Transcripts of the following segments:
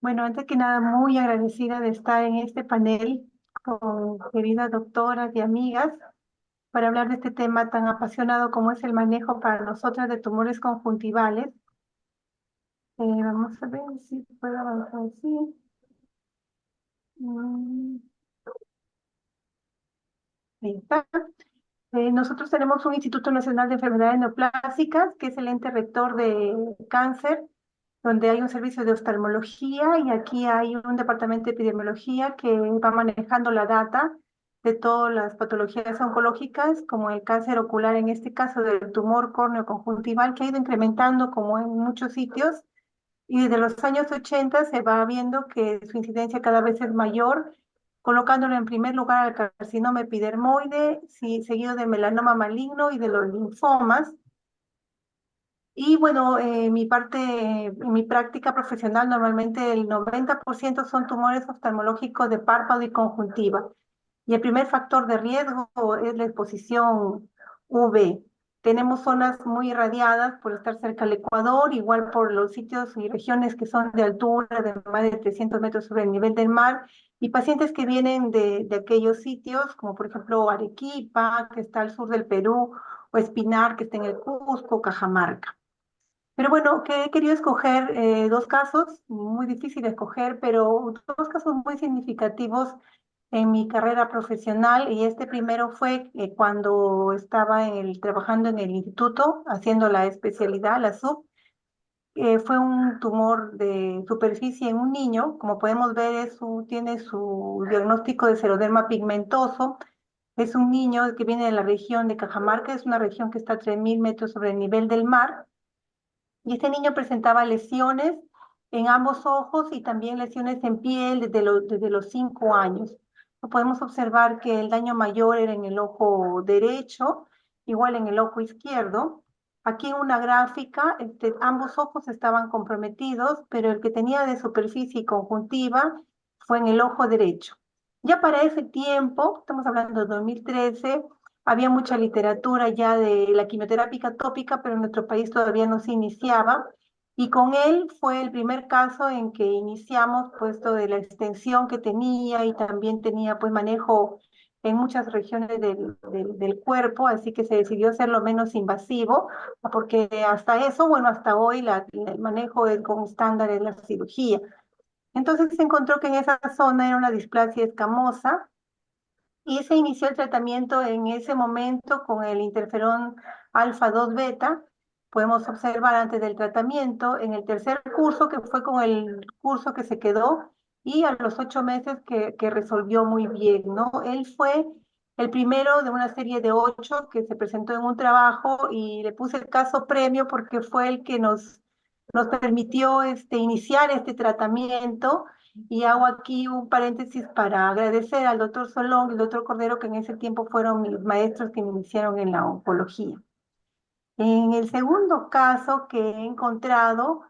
Bueno, antes que nada, muy agradecida de estar en este panel con queridas doctoras y amigas para hablar de este tema tan apasionado como es el manejo para nosotras de tumores conjuntivales. Vamos a ver si puedo avanzar. Sí. Mm, Ahí está. Nosotros tenemos un Instituto Nacional de Enfermedades Neoplásicas, que es el ente rector de cáncer, donde hay un servicio de oftalmología y aquí hay un departamento de epidemiología que va manejando la data de todas las patologías oncológicas, como el cáncer ocular, en este caso del tumor córneo conjuntival, que ha ido incrementando como en muchos sitios, y desde los años 80 se va viendo que su incidencia cada vez es mayor, colocándolo en primer lugar al carcinoma epidermoide, seguido del melanoma maligno y de los linfomas. Y bueno, en mi práctica profesional, normalmente el 90% son tumores oftalmológicos de párpado y conjuntiva. Y el primer factor de riesgo es la exposición UV. Tenemos zonas muy irradiadas por estar cerca del Ecuador, igual por los sitios y regiones que son de altura de más de 300 metros sobre el nivel del mar, y pacientes que vienen de aquellos sitios, como por ejemplo Arequipa, que está al sur del Perú, o Espinar, que está en el Cusco, Cajamarca. Pero bueno, que he querido escoger dos casos, muy difícil de escoger, pero dos casos muy significativos en mi carrera profesional. Y este primero fue cuando estaba trabajando en el instituto, haciendo la especialidad, la sub. Fue un tumor de superficie en un niño. Como podemos ver, tiene su diagnóstico de seroderma pigmentoso. Es un niño que viene de la región de Cajamarca, es una región que está a 3.000 metros sobre el nivel del mar, y este niño presentaba lesiones en ambos ojos y también lesiones en piel desde los 5 años. Podemos observar que el daño mayor era en el ojo derecho, igual en el ojo izquierdo. Aquí en una gráfica, ambos ojos estaban comprometidos, pero el que tenía de superficie y conjuntiva fue en el ojo derecho. Ya para ese tiempo, estamos hablando de 2013, había mucha literatura ya de la quimioterapia tópica, pero en nuestro país todavía no se iniciaba. Y con él fue el primer caso en que iniciamos, puesto de la extensión que tenía, y también tenía pues manejo en muchas regiones del cuerpo, así que se decidió hacerlo menos invasivo, porque hasta eso, bueno, hasta hoy el manejo es con estándares de la cirugía. Entonces se encontró que en esa zona era una displasia escamosa, y se inició el tratamiento en ese momento con el interferón alfa 2 beta. Podemos observar antes del tratamiento, en el tercer curso, que fue con el curso que se quedó, y a los 8 meses que resolvió muy bien, ¿no? Él fue el primero de una serie de 8 que se presentó en un trabajo, y le puse el caso premio porque fue el que nos permitió iniciar este tratamiento. Y hago aquí un paréntesis para agradecer al doctor Solón y al doctor Cordero, que en ese tiempo fueron mis maestros que me iniciaron en la oncología. En el segundo caso que he encontrado,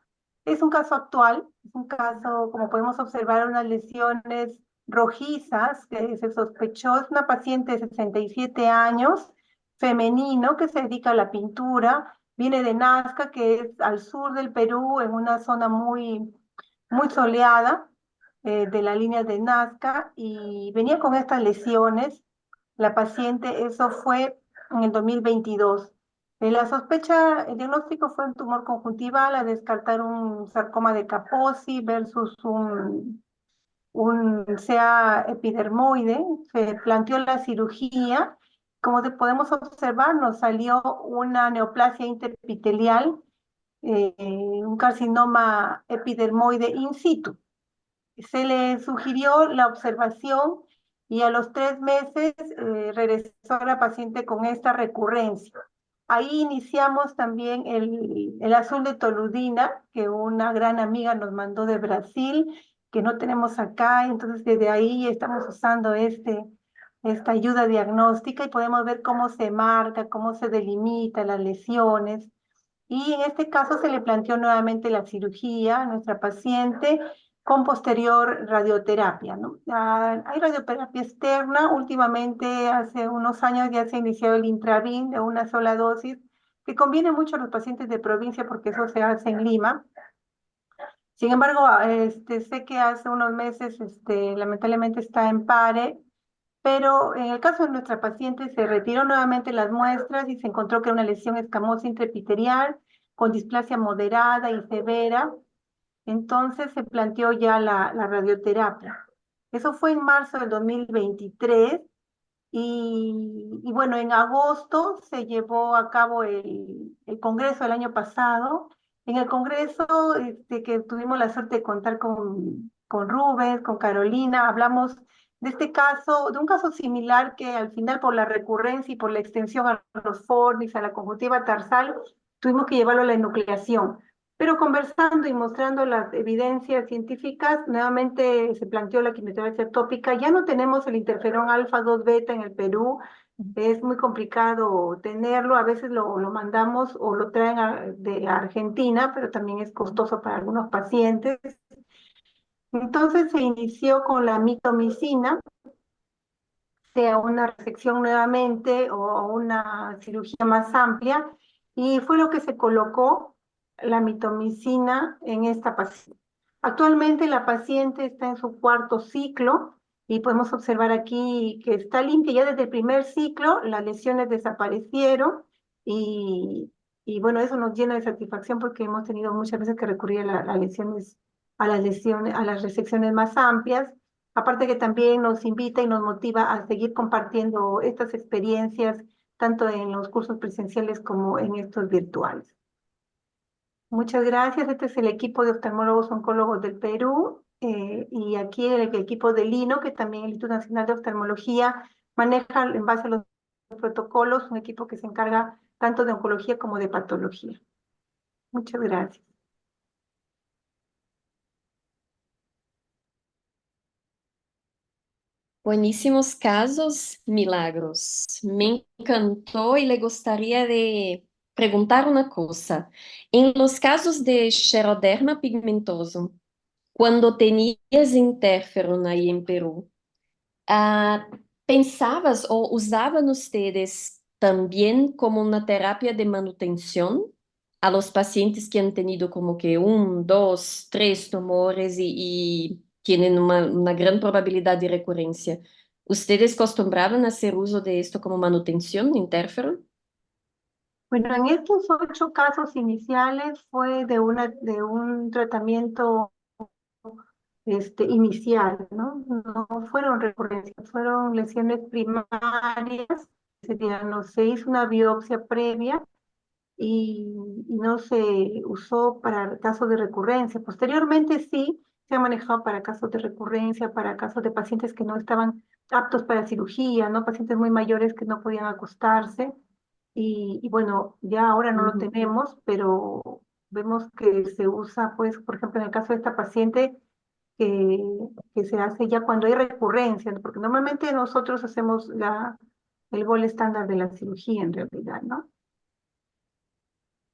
es un caso actual, es un caso, como podemos observar, unas lesiones rojizas que se sospechó. Es una paciente de 67 años, femenino, que se dedica a la pintura, viene de Nazca, que es al sur del Perú, en una zona muy soleada de la línea de Nazca, y venía con estas lesiones. La paciente, eso fue en el 2022. La sospecha, el diagnóstico fue un tumor conjuntival, a descartar un sarcoma de Kaposi versus un CA epidermoide. Se planteó la cirugía. Como podemos observar, nos salió una neoplasia interepitelial, un carcinoma epidermoide in situ. Se le sugirió la observación, y a los 3 meses regresó la paciente con esta recurrencia. Ahí iniciamos también el azul de toludina, que una gran amiga nos mandó de Brasil, que no tenemos acá. Entonces desde ahí estamos usando esta ayuda diagnóstica, y podemos ver cómo se marca, cómo se delimita las lesiones. Y en este caso se le planteó nuevamente la cirugía a nuestra paciente con posterior radioterapia, ¿no? Hay radioterapia externa. Últimamente, hace unos años, ya se ha iniciado el Intravin de una sola dosis, que conviene mucho a los pacientes de provincia porque eso se hace en Lima. Sin embargo, sé que hace unos meses, lamentablemente está en pare, pero en el caso de nuestra paciente se retiró nuevamente las muestras y se encontró que era una lesión escamosa intraepitelial con displasia moderada y severa. Entonces se planteó ya la radioterapia. Eso fue en marzo del 2023 y bueno, en agosto se llevó a cabo el congreso del año pasado. En el congreso, que tuvimos la suerte de contar con Rubens, con Carolina, hablamos de este caso, de un caso similar que al final por la recurrencia y por la extensión a los fornis, a la conjuntiva tarsal, tuvimos que llevarlo a la enucleación. Pero conversando y mostrando las evidencias científicas, nuevamente se planteó la quimioterapia tópica. Ya no tenemos el interferón alfa 2 beta en el Perú. Es muy complicado tenerlo. A veces lo mandamos o lo traen de Argentina, pero también es costoso para algunos pacientes. Entonces se inició con la mitomicina, sea una resección nuevamente o una cirugía más amplia, y fue lo que se colocó la mitomicina en esta paciente. Actualmente la paciente está en su cuarto ciclo y podemos observar aquí que está limpia ya desde el primer ciclo, las lesiones desaparecieron y, y bueno, eso nos llena de satisfacción porque hemos tenido muchas veces que recurrir a las resecciones más amplias. Aparte que también nos invita y nos motiva a seguir compartiendo estas experiencias, tanto en los cursos presenciales como en estos virtuales. Muchas gracias. Este es el equipo de oftalmólogos oncólogos del Perú, y aquí el equipo del INO, que también el Instituto Nacional de Oftalmología maneja en base a los protocolos, un equipo que se encarga tanto de oncología como de patología. Muchas gracias. Buenísimos casos, Milagros. Me encantó y le gustaría de preguntar una cosa. En los casos de xeroderma pigmentoso, cuando tenías interferón ahí en Perú, ah, ¿pensabas o usaban ustedes también como una terapia de manutención a los pacientes que han tenido como que un, dos, tres tumores y tienen una gran probabilidad de recurrencia? ¿Ustedes acostumbraban a hacer uso de esto como manutención, interferón? Bueno, en estos 8 casos iniciales fue de un tratamiento inicial, ¿no? No fueron recurrencias, fueron lesiones primarias. Se hizo una biopsia previa y no se usó para casos de recurrencia. Posteriormente sí se ha manejado para casos de recurrencia, para casos de pacientes que no estaban aptos para cirugía, ¿no? Pacientes muy mayores que no podían acostarse. Y bueno, ya ahora no lo Ujú. tenemos, pero vemos que se usa, pues, por ejemplo, en el caso de esta paciente, que, que se hace ya cuando hay recurrencia, ¿no? Porque normalmente nosotros hacemos el gol estándar de la cirugía en realidad, ¿no?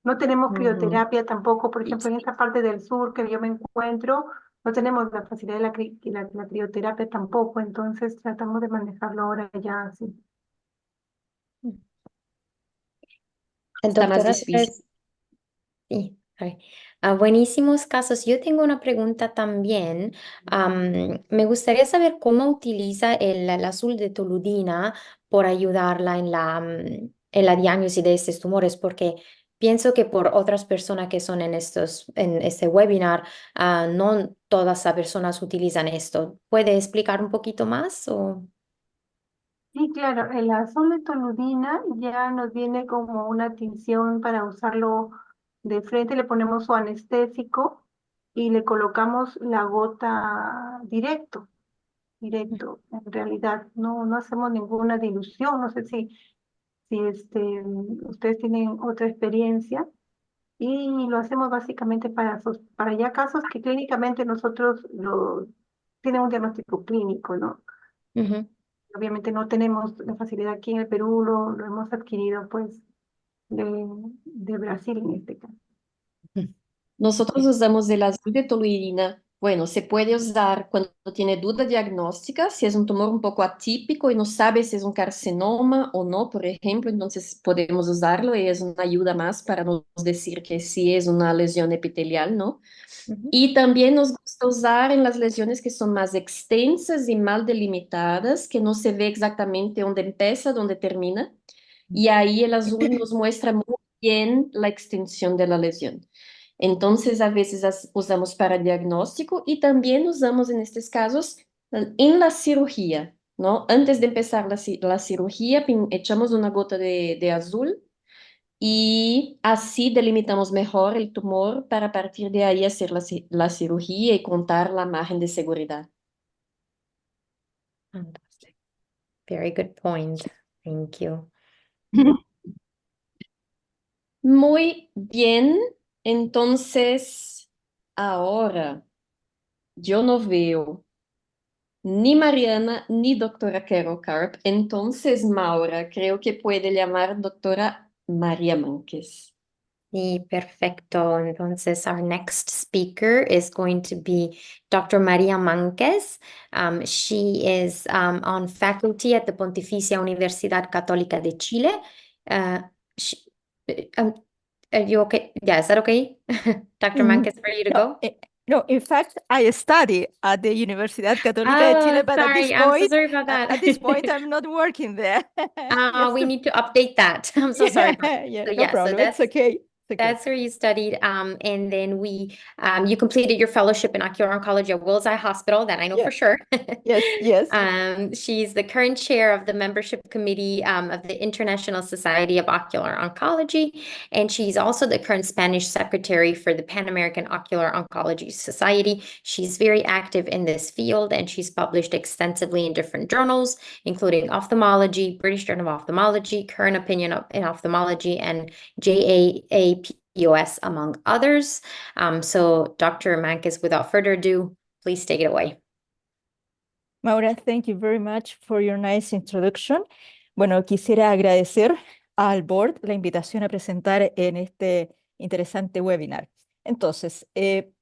No tenemos Ujú. crioterapia tampoco, por Y- ejemplo, en esta parte del sur que yo me encuentro, no tenemos la facilidad de la crioterapia tampoco, entonces tratamos de manejarlo ahora ya así. El Está más doctor difícil. Andrés, sí, ay. Buenísimos casos. Yo tengo una pregunta también. Me gustaría saber cómo utiliza el azul de toludina por ayudarla en la diágnosis de estos tumores, porque pienso que por otras personas que son en este webinar, no todas las personas utilizan esto. ¿Puede explicar un poquito más? O... Sí, claro, el toludina ya nos viene como una tinción para usarlo de frente, le ponemos su anestésico y le colocamos la gota directo, en realidad, no hacemos ninguna dilución, no sé si ustedes tienen otra experiencia, y lo hacemos básicamente para ya casos que clínicamente nosotros tienen un diagnóstico clínico, ¿no? Ujú. Obviamente no tenemos la facilidad aquí en el Perú, lo hemos adquirido pues de Brasil en este caso. Nosotros usamos el azul de toluidina Bueno, se puede usar cuando tiene duda diagnóstica, si es un tumor un poco atípico y no sabe si es un carcinoma o no, por ejemplo, entonces podemos usarlo y es una ayuda más para nos decir que sí es una lesión epitelial, ¿no? Ujú. Y también nos gusta usar en las lesiones que son más extensas y mal delimitadas, que no se ve exactamente dónde empieza, dónde termina. Y ahí el azul nos muestra muy bien la extensión de la lesión. Entonces, a veces usamos para diagnóstico y también usamos en estos casos en la cirugía, ¿no? Antes de empezar la cirugía, echamos una gota de azul y así delimitamos mejor el tumor para a partir de ahí hacer la cirugía y contar la margen de seguridad. Fantastic. Very good point. Thank you. Muy bien, entonces ahora yo no veo ni Mariana ni doctora Carol Carp, entonces Maura creo que puede llamar doctora María Mánquez. Sí, perfecto. Entonces, our next speaker is going to be Dr. María Mánquez. She is on faculty at the Pontificia Universidad Católica de Chile. Uh, she, um, are you okay? Yeah, is that okay? Dr. Mm, Mánquez, for you to No, go? no, in fact, I study at the Universidad Católica de Chile, Oh, but sorry. I'm so sorry about that. at this point, I'm not working there. Yes. We need to update that. I'm so sorry about that. Yeah, So no yeah, so problem. It's that's okay. It's okay. That's where you studied, and then you completed your fellowship in ocular oncology at Wills Eye Hospital. That I know Yeah. for sure. Yes, yes. She's the current chair of the membership committee of the International Society of Ocular Oncology, and she's also the current Spanish secretary for the Pan American Ocular Oncology Society. She's very active in this field, and she's published extensively in different journals, including Ophthalmology, British Journal of Ophthalmology, Current Opinion in Ophthalmology, and JAAPOS, among others. So Dr. Mankis, without further ado, please take it away. Maura, thank you very much for your nice introduction. Bueno, quisiera agradecer al board la invitación a presentar en este interesante webinar. Entonces,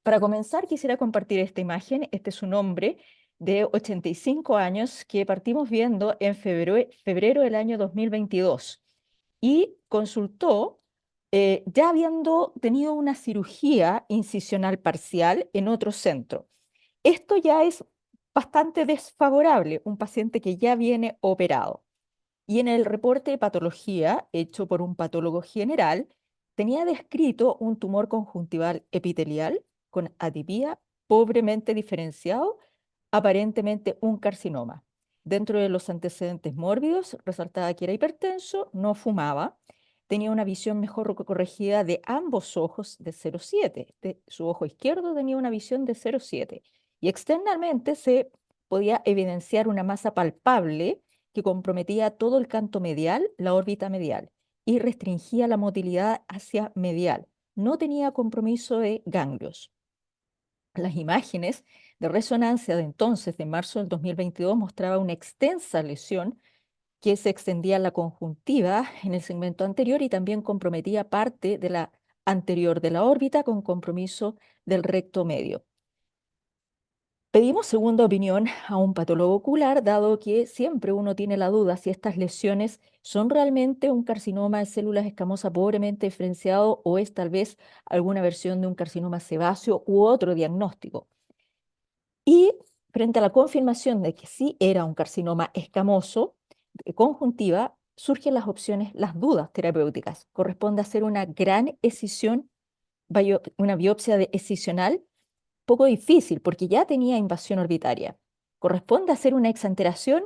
para comenzar, quisiera compartir esta imagen. Este es un hombre de 85 años que partimos viendo en febrero del año 2022 y consultó ya habiendo tenido una cirugía incisional parcial en otro centro. Esto ya es bastante desfavorable, un paciente que ya viene operado. Y en el reporte de patología hecho por un patólogo general, tenía descrito un tumor conjuntival epitelial con atipía pobremente diferenciado, aparentemente un carcinoma. Dentro de los antecedentes mórbidos, resaltaba que era hipertenso, no fumaba, tenía una visión mejor corregida de ambos ojos de 0,7. Su ojo izquierdo tenía una visión de 0,7 y externamente se podía evidenciar una masa palpable que comprometía todo el canto medial, la órbita medial, y restringía la motilidad hacia medial. No tenía compromiso de ganglios. Las imágenes de resonancia de entonces, de marzo del 2022, mostraba una extensa lesión que se extendía en la conjuntiva en el segmento anterior y también comprometía parte de la anterior de la órbita con compromiso del recto medio. Pedimos segunda opinión a un patólogo ocular, dado que siempre uno tiene la duda si estas lesiones son realmente un carcinoma de células escamosas pobremente diferenciado o es tal vez alguna versión de un carcinoma sebáceo u otro diagnóstico. Y frente a la confirmación de que sí era un carcinoma escamoso de conjuntiva, surgen las opciones, las dudas terapéuticas. Corresponde hacer una gran escisión, una biopsia escisional, poco difícil porque ya tenía invasión orbitaria. ¿Corresponde hacer una exanteración?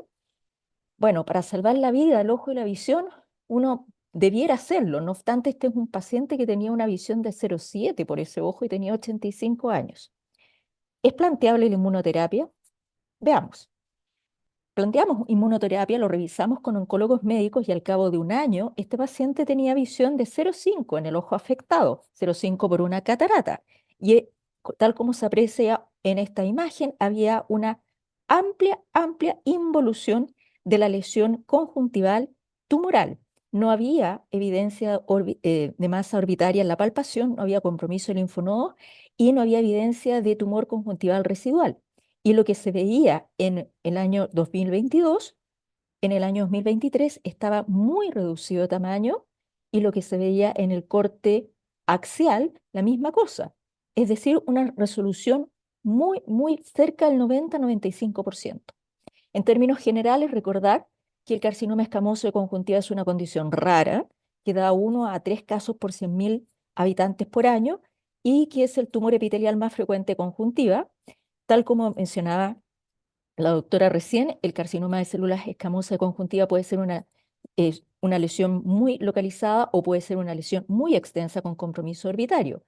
Bueno, para salvar la vida, el ojo y la visión, uno debiera hacerlo. No obstante, este es un paciente que tenía una visión de 0,7 por ese ojo y tenía 85 años. ¿Es planteable la inmunoterapia? Veamos. Planteamos inmunoterapia, lo revisamos con oncólogos médicos y al cabo de un año, este paciente tenía visión de 0,5 en el ojo afectado, 0,5 por una catarata. Y tal como se aprecia en esta imagen, había una amplia involución de la lesión conjuntival tumoral. no había evidencia de masa orbitaria en la palpación, no había compromiso de linfonodos y no había evidencia de tumor conjuntival residual. Y lo que se veía en el año 2022, en el año 2023 estaba muy reducido de tamaño y lo que se veía en el corte axial, la misma cosa. Es decir, una resolución muy, muy cerca del 90-95%. En términos generales, recordar que el carcinoma escamoso de conjuntiva es una condición rara, que da 1 a 3 casos por 100.000 habitantes por año y que es el tumor epitelial más frecuente de conjuntiva. Tal como mencionaba la doctora recién, el carcinoma de células escamosas de conjuntiva puede ser una lesión muy localizada o puede ser una lesión muy extensa con compromiso orbitario.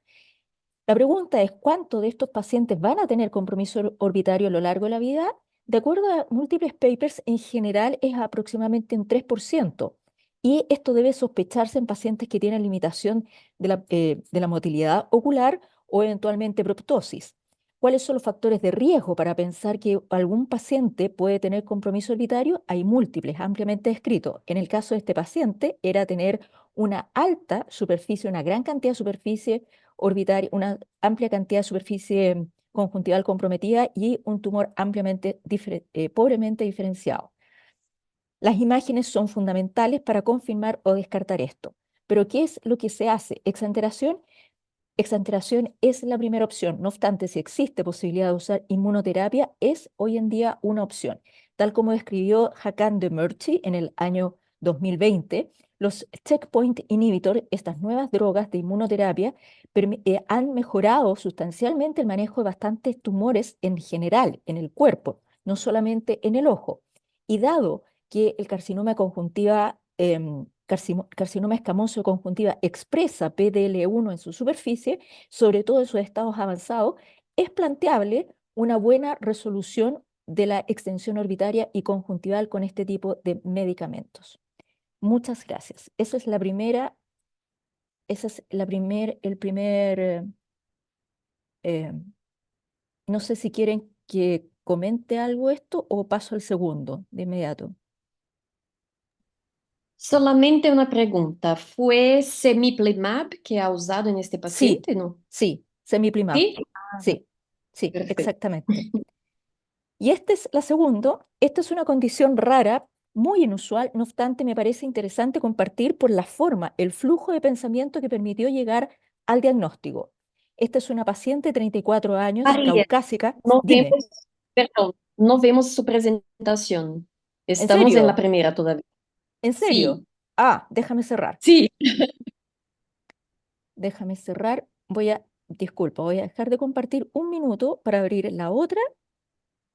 La pregunta es, ¿cuántos de estos pacientes van a tener compromiso orbitario a lo largo de la vida? De acuerdo a múltiples papers, en general es aproximadamente un 3%. Y esto debe sospecharse en pacientes que tienen limitación de la motilidad ocular o eventualmente proptosis. ¿Cuáles son los factores de riesgo para pensar que algún paciente puede tener compromiso orbitario? Hay múltiples, ampliamente descritos. En el caso de este paciente era tener una alta superficie, una gran cantidad de superficie orbitaria, una amplia cantidad de superficie conjuntival comprometida y un tumor ampliamente, pobremente diferenciado. Las imágenes son fundamentales para confirmar o descartar esto. Pero ¿qué es lo que se hace? Exanteración. Exanteración es la primera opción. No obstante, si existe posibilidad de usar inmunoterapia, es hoy en día una opción. Tal como describió Hakan Demirci en el año 2020, los checkpoint inhibitor, estas nuevas drogas de inmunoterapia, han mejorado sustancialmente el manejo de bastantes tumores en general en el cuerpo, no solamente en el ojo. Y dado que el carcinoma conjuntiva carcinoma escamoso de conjuntiva expresa PDL1 en su superficie, sobre todo en sus estados avanzados, es planteable una buena resolución de la extensión orbitaria y conjuntival con este tipo de medicamentos. Muchas gracias. Esa es la primera, ese es el primer, eh, no sé si quieren que comente algo esto o paso al segundo de inmediato. Solamente una pregunta. ¿Fue Semiplimab que ha usado en este Sí, paciente, no? sí, semiplimab. Sí. Sí, sí, Perfecto. exactamente. Y esta es la segunda. Esta es una condición rara, muy inusual, no obstante, me parece interesante compartir por la forma, el flujo de pensamiento que permitió llegar al diagnóstico. Esta es una paciente de 34 años, María, caucásica. no Dime, vemos, perdón, no vemos su presentación. ¿en Estamos en la serio? primera todavía. ¿En serio? Sí, Ah, déjame cerrar. sí. Déjame cerrar. Disculpa, voy a dejar de compartir un minuto para abrir la otra,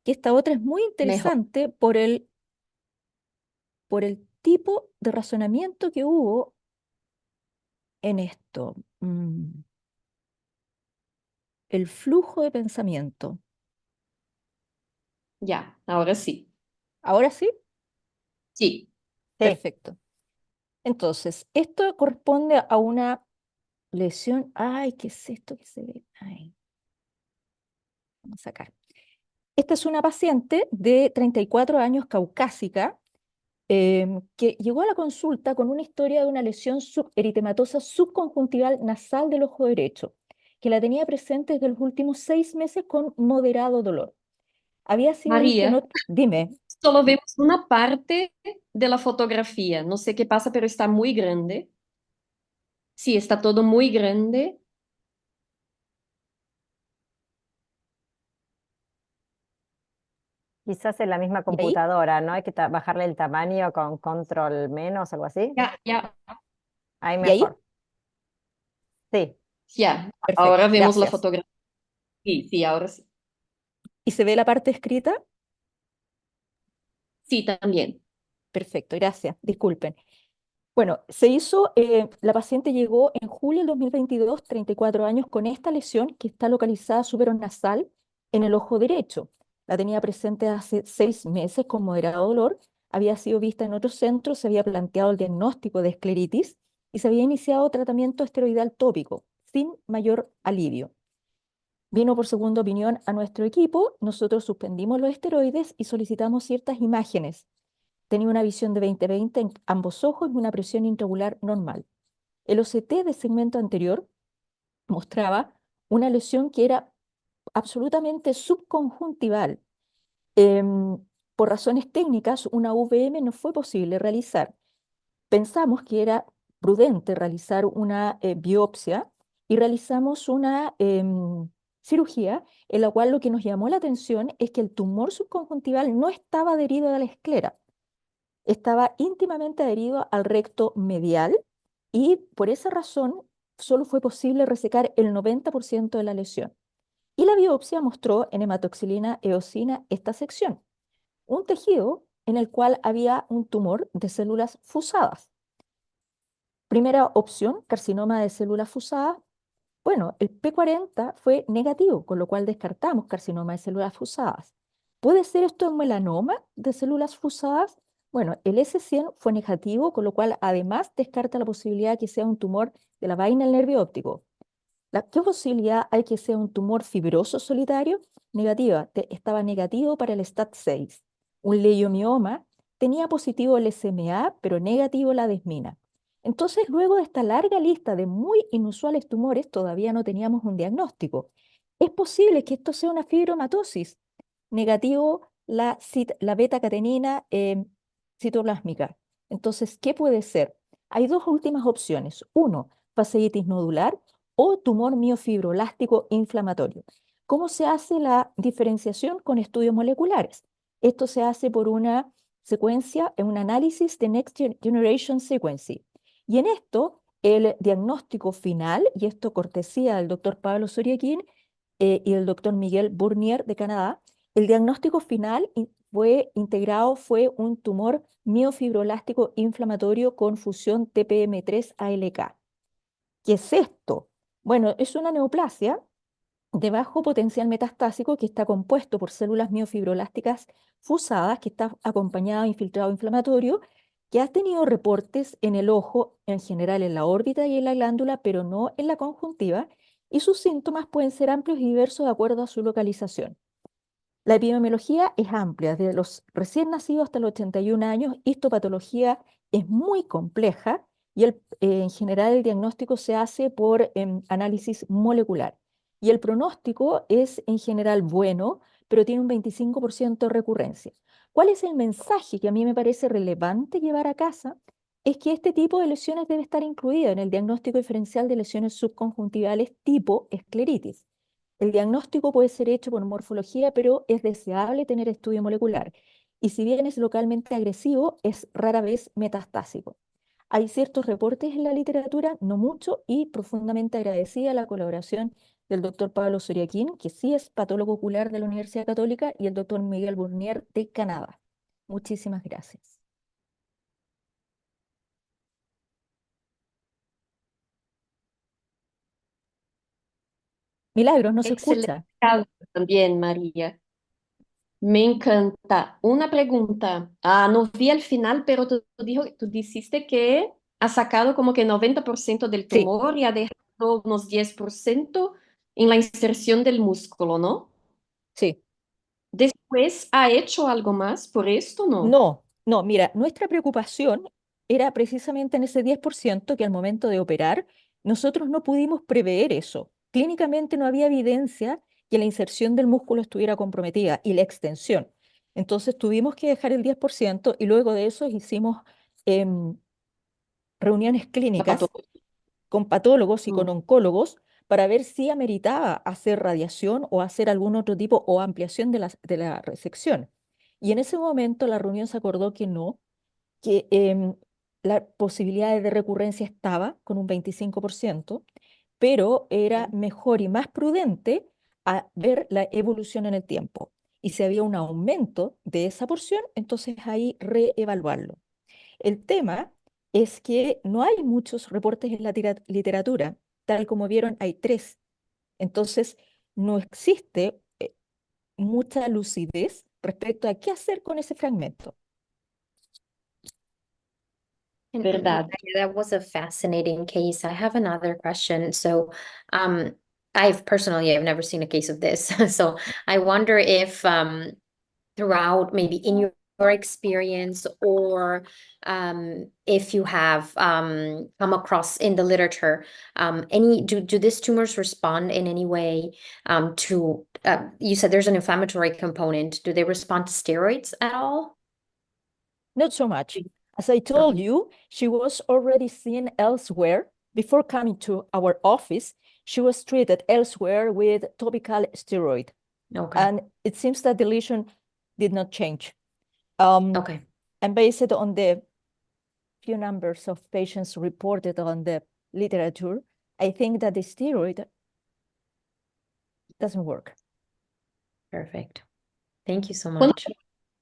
que esta otra es muy Mejor. interesante por el tipo de razonamiento que hubo en esto. El flujo de pensamiento. Ya, ahora sí. ¿Ahora sí? Sí. Sí. Perfecto. Entonces, esto corresponde a una lesión. Ay, ¿qué es esto que se ve? Ay, vamos a sacar. Esta es una paciente de 34 años caucásica que llegó a la consulta con una historia de una lesión eritematosa subconjuntival nasal del ojo derecho, que la tenía presente desde los últimos 6 meses con moderado dolor. Había sido vista en María, otro... Dime, solo vemos una parte de la fotografía. No sé qué pasa, pero está muy grande. Sí, está todo muy grande. Quizás en la misma ¿y ahí? computadora, ¿no? Hay que bajarle el tamaño con control menos, algo así. Ya, ya, Ahí ¿Y ahí? mejor. Sí, ya. Perfecto, Ahora vemos la gracias. fotografía. Sí, sí, ahora sí. ¿Y se ve la parte escrita? Sí, también. Perfecto, gracias. Disculpen. Bueno, la paciente llegó en julio del 2022, 34 años, con esta lesión que está localizada nasal en el ojo derecho. La tenía presente hace 6 meses con moderado dolor, había sido vista en otros centros, se había planteado el diagnóstico de escleritis y se había iniciado tratamiento esteroidal tópico, sin mayor alivio. Vino por segunda opinión a nuestro equipo, nosotros suspendimos los esteroides y solicitamos ciertas imágenes tenía una visión de 20/20 en ambos ojos y una presión intraocular normal. El OCT del segmento anterior mostraba una lesión que era absolutamente subconjuntival. Por razones técnicas, una UVM no fue posible realizar. Pensamos que era prudente realizar una biopsia y realizamos una cirugía en la cual lo que nos llamó la atención es que el tumor subconjuntival no estaba adherido a la esclera, estaba íntimamente adherido al recto medial y por esa razón solo fue posible resecar el 90% de la lesión. Y la biopsia mostró en hematoxilina eosina esta sección, un tejido en el cual había un tumor de células fusadas. Primera opción, carcinoma de células fusadas. Bueno, el P40 fue negativo, con lo cual descartamos carcinoma de células fusadas. ¿Puede ser esto un melanoma de células fusadas? Bueno, el S100 fue negativo, con lo cual además descarta la posibilidad de que sea un tumor de la vaina del nervio óptico. ¿Qué posibilidad hay que sea un tumor fibroso solitario? Negativa, estaba negativo para el STAT6. Un leiomioma tenía positivo el SMA, pero negativo la desmina. Entonces, luego de esta larga lista de muy inusuales tumores, todavía no teníamos un diagnóstico. Es posible que esto sea una fibromatosis. Negativo la beta-catenina citoplásmica. Entonces, ¿qué puede ser? Hay dos últimas opciones. Uno, fasciitis nodular o tumor miofibroblástico inflamatorio. ¿Cómo se hace la diferenciación con estudios moleculares? Esto se hace por una secuencia, en un análisis de Next Generation Sequencing. Y en esto, el diagnóstico final, y esto cortesía del doctor Pablo Soriaquín y del doctor Miguel Bournier de Canadá, el diagnóstico final fue integrado, fue un tumor miofibroblástico inflamatorio con fusión TPM3-ALK. ¿Qué es esto? Bueno, es una neoplasia de bajo potencial metastásico que está compuesto por células miofibroblásticas fusadas, que está acompañado de infiltrado inflamatorio, que ha tenido reportes en el ojo, en general en la órbita y en la glándula, pero no en la conjuntiva, y sus síntomas pueden ser amplios y diversos de acuerdo a su localización. La epidemiología es amplia, desde los recién nacidos hasta los 81 años. Histopatología es muy compleja y en general el diagnóstico se hace por análisis molecular. Y el pronóstico es en general bueno, pero tiene un 25% de recurrencia. ¿Cuál es el mensaje que a mí me parece relevante llevar a casa? Es que este tipo de lesiones debe estar incluido en el diagnóstico diferencial de lesiones subconjuntivales tipo escleritis. El diagnóstico puede ser hecho por morfología, pero es deseable tener estudio molecular. Y si bien es localmente agresivo, es rara vez metastásico. Hay ciertos reportes en la literatura, no mucho, y profundamente agradecida la colaboración del doctor Pablo Soriaquín, que sí es patólogo ocular de la Universidad Católica, y el doctor Miguel Bournier de Canadá. Muchísimas gracias. Milagros, no se Excelente escucha. caso también, María. Me encanta. Una pregunta. No vi al final, pero tú dijiste que ha sacado como que 90% del Sí, tumor y ha dejado unos 10% en la inserción del músculo, ¿no? sí. Después ha hecho algo más por esto, ¿no? No, no, mira, nuestra preocupación era precisamente en ese 10% que al momento de operar nosotros no pudimos prever eso. Clínicamente no había evidencia que la inserción del músculo estuviera comprometida y la extensión. Entonces tuvimos que dejar el 10% y luego de eso hicimos em, reuniones La clínicas patología. con patólogos y Mm. con oncólogos para ver si ameritaba hacer radiación o hacer algún otro tipo o ampliación de la resección. Y en ese momento la reunión se acordó que no, que la posibilidad de recurrencia estaba con un 25%, pero era mejor y más prudente a ver la evolución en el tiempo. Y si había un aumento de esa porción, entonces ahí reevaluarlo. El tema es que no hay muchos reportes en la literatura, tal como vieron, hay 3. Entonces, no existe mucha lucidez respecto a qué hacer con ese fragmento. And Verdad. Maria, that was a fascinating case. I have another question. So, I've never seen a case of this. So I wonder if throughout maybe in your your experience or if you have come across in the literature do these tumors respond in any way to you said there's an inflammatory component. Do they respond to steroids at all? Not so much. As I told you, she was already seen elsewhere. Before coming to our office, she was treated elsewhere with topical steroid. Okay. And it seems that the lesion did not change. Okay. And based on the few numbers of patients reported on the literature, I think that the steroid doesn't work. Perfect. Thank you so ¿Cuánto, much.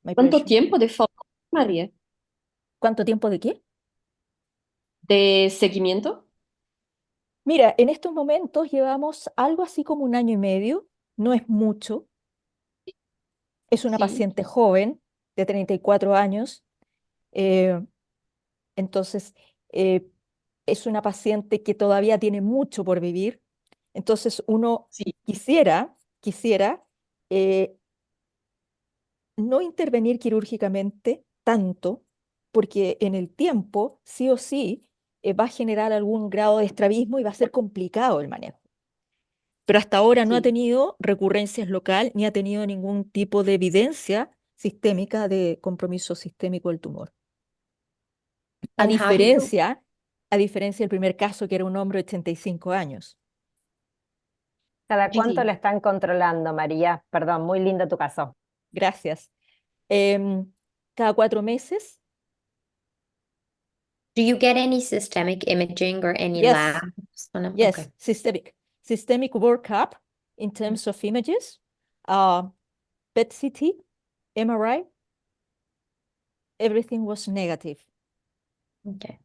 My cuánto pleasure. tiempo de follow-up, María? ¿Cuánto tiempo de qué? ¿De seguimiento? Mira, en estos momentos llevamos algo así como 1 año y medio, no es mucho. Es una Sí. paciente joven de 34 años. Entonces, es una paciente que todavía tiene mucho por vivir. Entonces, uno Sí. quisiera no intervenir quirúrgicamente tanto, porque en el tiempo, sí o sí, va a generar algún grado de estrabismo y va a ser complicado el manejo. Pero hasta ahora no ha Sí. tenido recurrencias local ni ha tenido ningún tipo de evidencia sistémica de compromiso sistémico del tumor. A And how do you diferencia del primer caso, que era un hombre de 85 años. ¿Cada cuánto Gigi. la están controlando, María? Perdón, muy lindo tu caso. Gracias. Cada 4 meses. do you get any systemic imaging or any Yes. labs on them? Yes, Okay. systemic workup in terms of images, PET CT, MRI, everything was negative. Okay.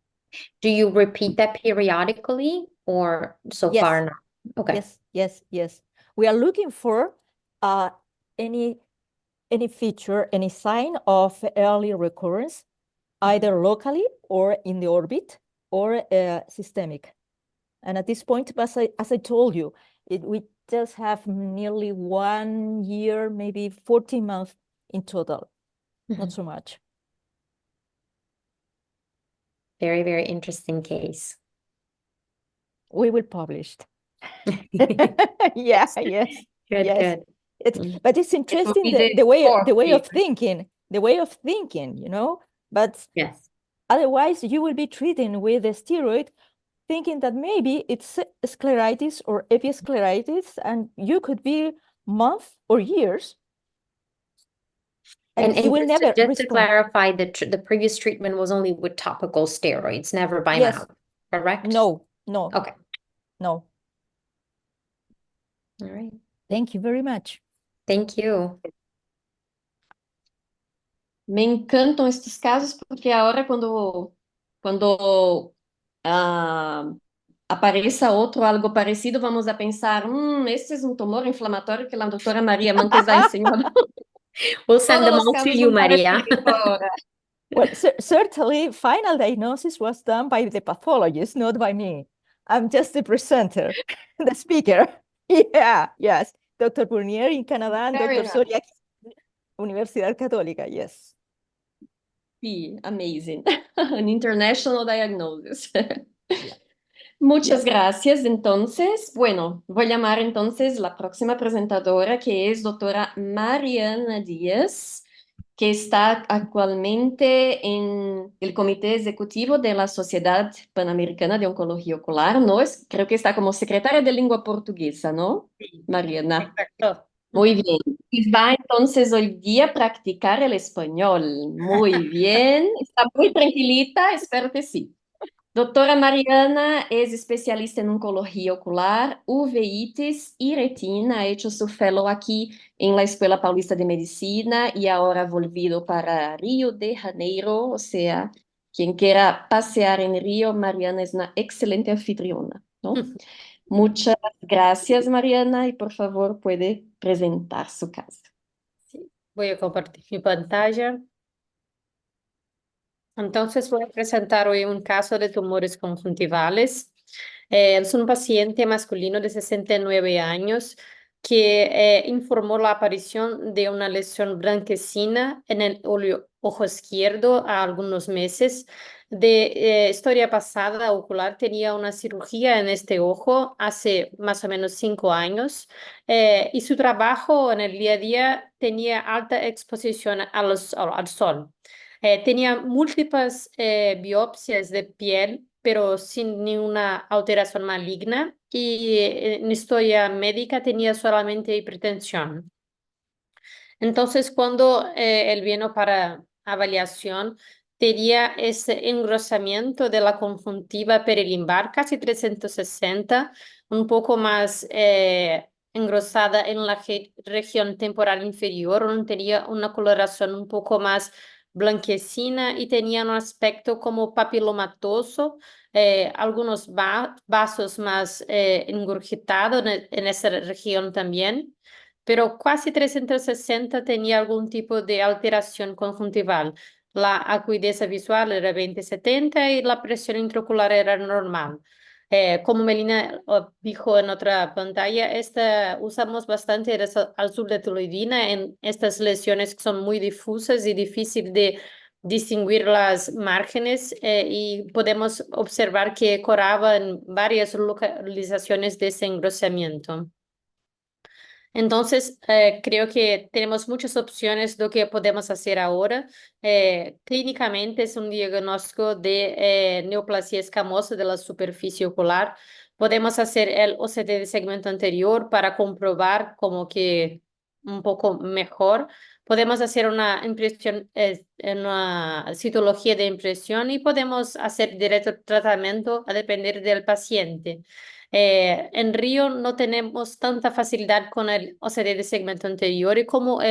Do you repeat that periodically or so Yes. far not? Okay. Yes. We are looking for any feature, any sign of early recurrence, either locally or in the orbit or systemic. And at this point, as I told you, we just have nearly 1 year, maybe 14 months in total, not so much. Very, very interesting case. We will publish. Yes. Good, Yes. good. But it's interesting the way of thinking, you know. But Yes. otherwise, you will be treating with a steroid, thinking that maybe it's scleritis or episcleritis, and you could be months or years, and you will just never to respond. clarify, the previous treatment was only with topical steroids, never by Yes. mouth, correct? No. Okay. No. All right. Thank you very much. Thank you. Me encantam estes casos porque ahora quando apareça outro algo parecido, vamos a pensar, este é um tumor inflamatório que a doutora Maria Manques ha ensinado. We'll send them Todos os all to casos you, vão Maria. parecer agora. Well, certainly, final diagnosis was done by the pathologist, not by me. I'm just the presenter, the speaker. Yeah, yes. Dr. Burnier in Canada and Fair Dr. enough. Soria, Universidad Católica, yes. Sí, amazing. An international diagnosis. Yeah. Muchas Yes. gracias. Entonces, bueno, voy a llamar entonces la próxima presentadora, que es doctora Mariana Díaz, que está actualmente en el comité ejecutivo de la Sociedad Panamericana de Oncología Ocular, ¿no? Creo que está como secretaria de lengua portuguesa, ¿no? Mariana. Perfecto. Muy bien. Y va entonces hoy día a practicar el español. Muy bien. Está muy tranquilita, espero que sí. Doctora Mariana es especialista en oncología ocular, uveitis y retina. Ha hecho su fellow aquí en la Escuela Paulista de Medicina y ahora ha volvido para Río de Janeiro. O sea, quien quiera pasear en Río, Mariana es una excelente anfitriona, ¿no? Muchas gracias, Mariana, y por favor puede presentar su caso. Sí, voy a compartir mi pantalla. Entonces voy a presentar hoy un caso de tumores conjuntivales. Es un paciente masculino de 69 años, que informó la aparición de una lesión blanquecina en el ojo izquierdo a algunos meses. De historia pasada ocular, tenía una cirugía en este ojo hace más o menos 5 años y su trabajo en el día a día tenía alta exposición al sol. Tenía múltiples biopsias de piel, pero sin ninguna alteración maligna, y en historia médica tenía solamente hipertensión. Entonces, cuando él vino para avaliación, tenía ese engrosamiento de la conjuntiva perilimbar, casi 360, un poco más engrosada en la región temporal inferior, tenía una coloración un poco más blanquecina y tenía un aspecto como papilomatoso, algunos vasos más engurgitados en esa región también, pero casi 360 tenía algún tipo de alteración conjuntival. La acuidad visual era 20/70 y la presión intraocular era normal. Como Melina dijo en otra pantalla, usamos bastante el azul de toluidina en estas lesiones que son muy difusas y difícil de distinguir las márgenes, y podemos observar que coraba en varias localizaciones de ese engrosamiento. Entonces, creo que tenemos muchas opciones de lo que podemos hacer ahora. Clínicamente es un diagnóstico de neoplasia escamosa de la superficie ocular. Podemos hacer el OCT de segmento anterior para comprobar como que un poco mejor. Podemos hacer una impresión, una citología de impresión, y podemos hacer directo tratamiento a depender del paciente. En Río no tenemos tanta facilidad con el OCT de segmento anterior, y como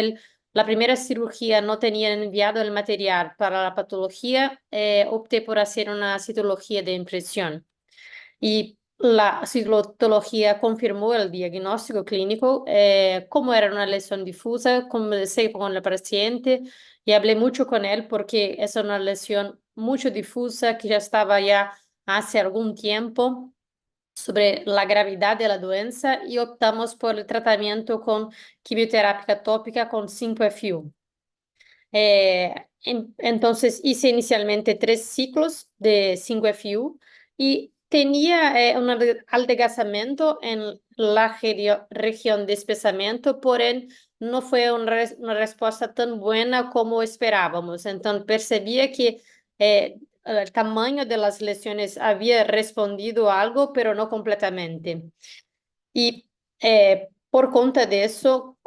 la primera cirugía no tenía enviado el material para la patología, opté por hacer una citología de impresión. Y la citología confirmó el diagnóstico clínico, como era una lesión difusa, conversé con el paciente y hablé mucho con él porque es una lesión mucho difusa que ya estaba ya hace algún tiempo, sobre la gravedad de la doença, y optamos por el tratamiento con quimioterapia tópica con 5-FU. Entonces hice inicialmente 3 ciclos de 5-FU y tenía un adelgazamiento en la región de espesamiento, por él no fue una respuesta tan buena como esperábamos. Entonces percibía que el tamaño de las lesiones había respondido a algo, pero no completamente. Y por cuenta de eso,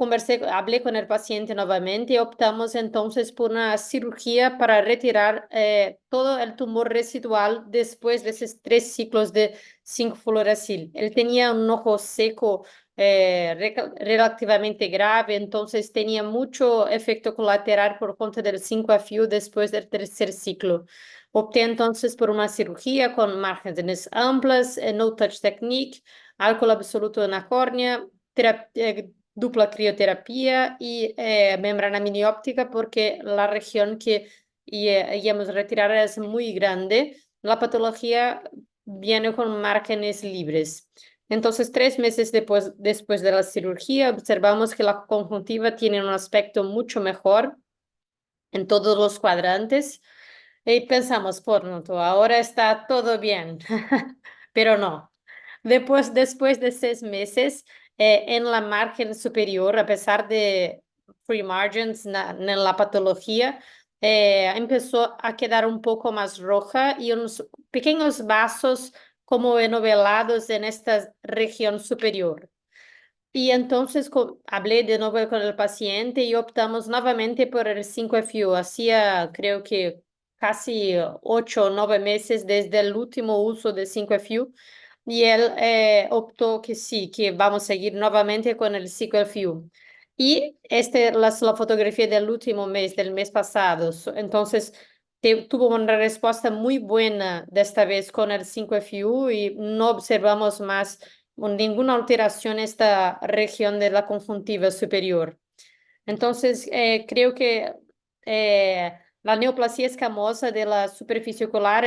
hablé con el paciente nuevamente y optamos entonces por una cirugía para retirar todo el tumor residual después de esos 3 ciclos de 5-fluoracil. Él tenía un ojo seco relativamente grave, entonces tenía mucho efecto colateral por cuenta del 5-FU después del 3er ciclo. Opté entonces por una cirugía con márgenes amplias, no touch technique, alcohol absoluto en la córnea, dupla crioterapia y membrana minióptica, porque la región que íbamos a retirar es muy grande. La patología viene con márgenes libres. Entonces, 3 meses después de la cirugía, observamos que la conjuntiva tiene un aspecto mucho mejor en todos los cuadrantes. Y pensamos, ahora está todo bien, pero no. Después de 6 meses, en la margen superior, a pesar de free margins en la patología, empezó a quedar un poco más roja y unos pequeños vasos como enovelados en esta región superior. Y entonces hablé de nuevo con el paciente y optamos nuevamente por el 5-FU. Hacía, creo que casi 8 o 9 meses desde el último uso de 5-FU, y él optó que sí, que vamos a seguir nuevamente con el 5-FU. Y la fotografía del último mes, del mes pasado. Entonces, tuvo una respuesta muy buena de esta vez con el 5-FU, y no observamos más ninguna alteración en esta región de la conjuntiva superior. Entonces, creo que la neoplasia escamosa de la superficie ocular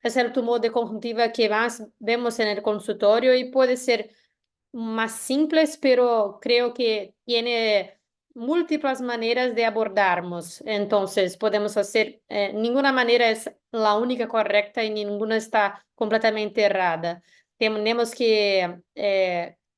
es el tumor de conjuntiva que más vemos en el consultorio, y puede ser más simples, pero creo que tiene múltiples maneras de abordarnos. Entonces, podemos hacer, ninguna manera es la única correcta y ninguna está completamente errada. Tenemos que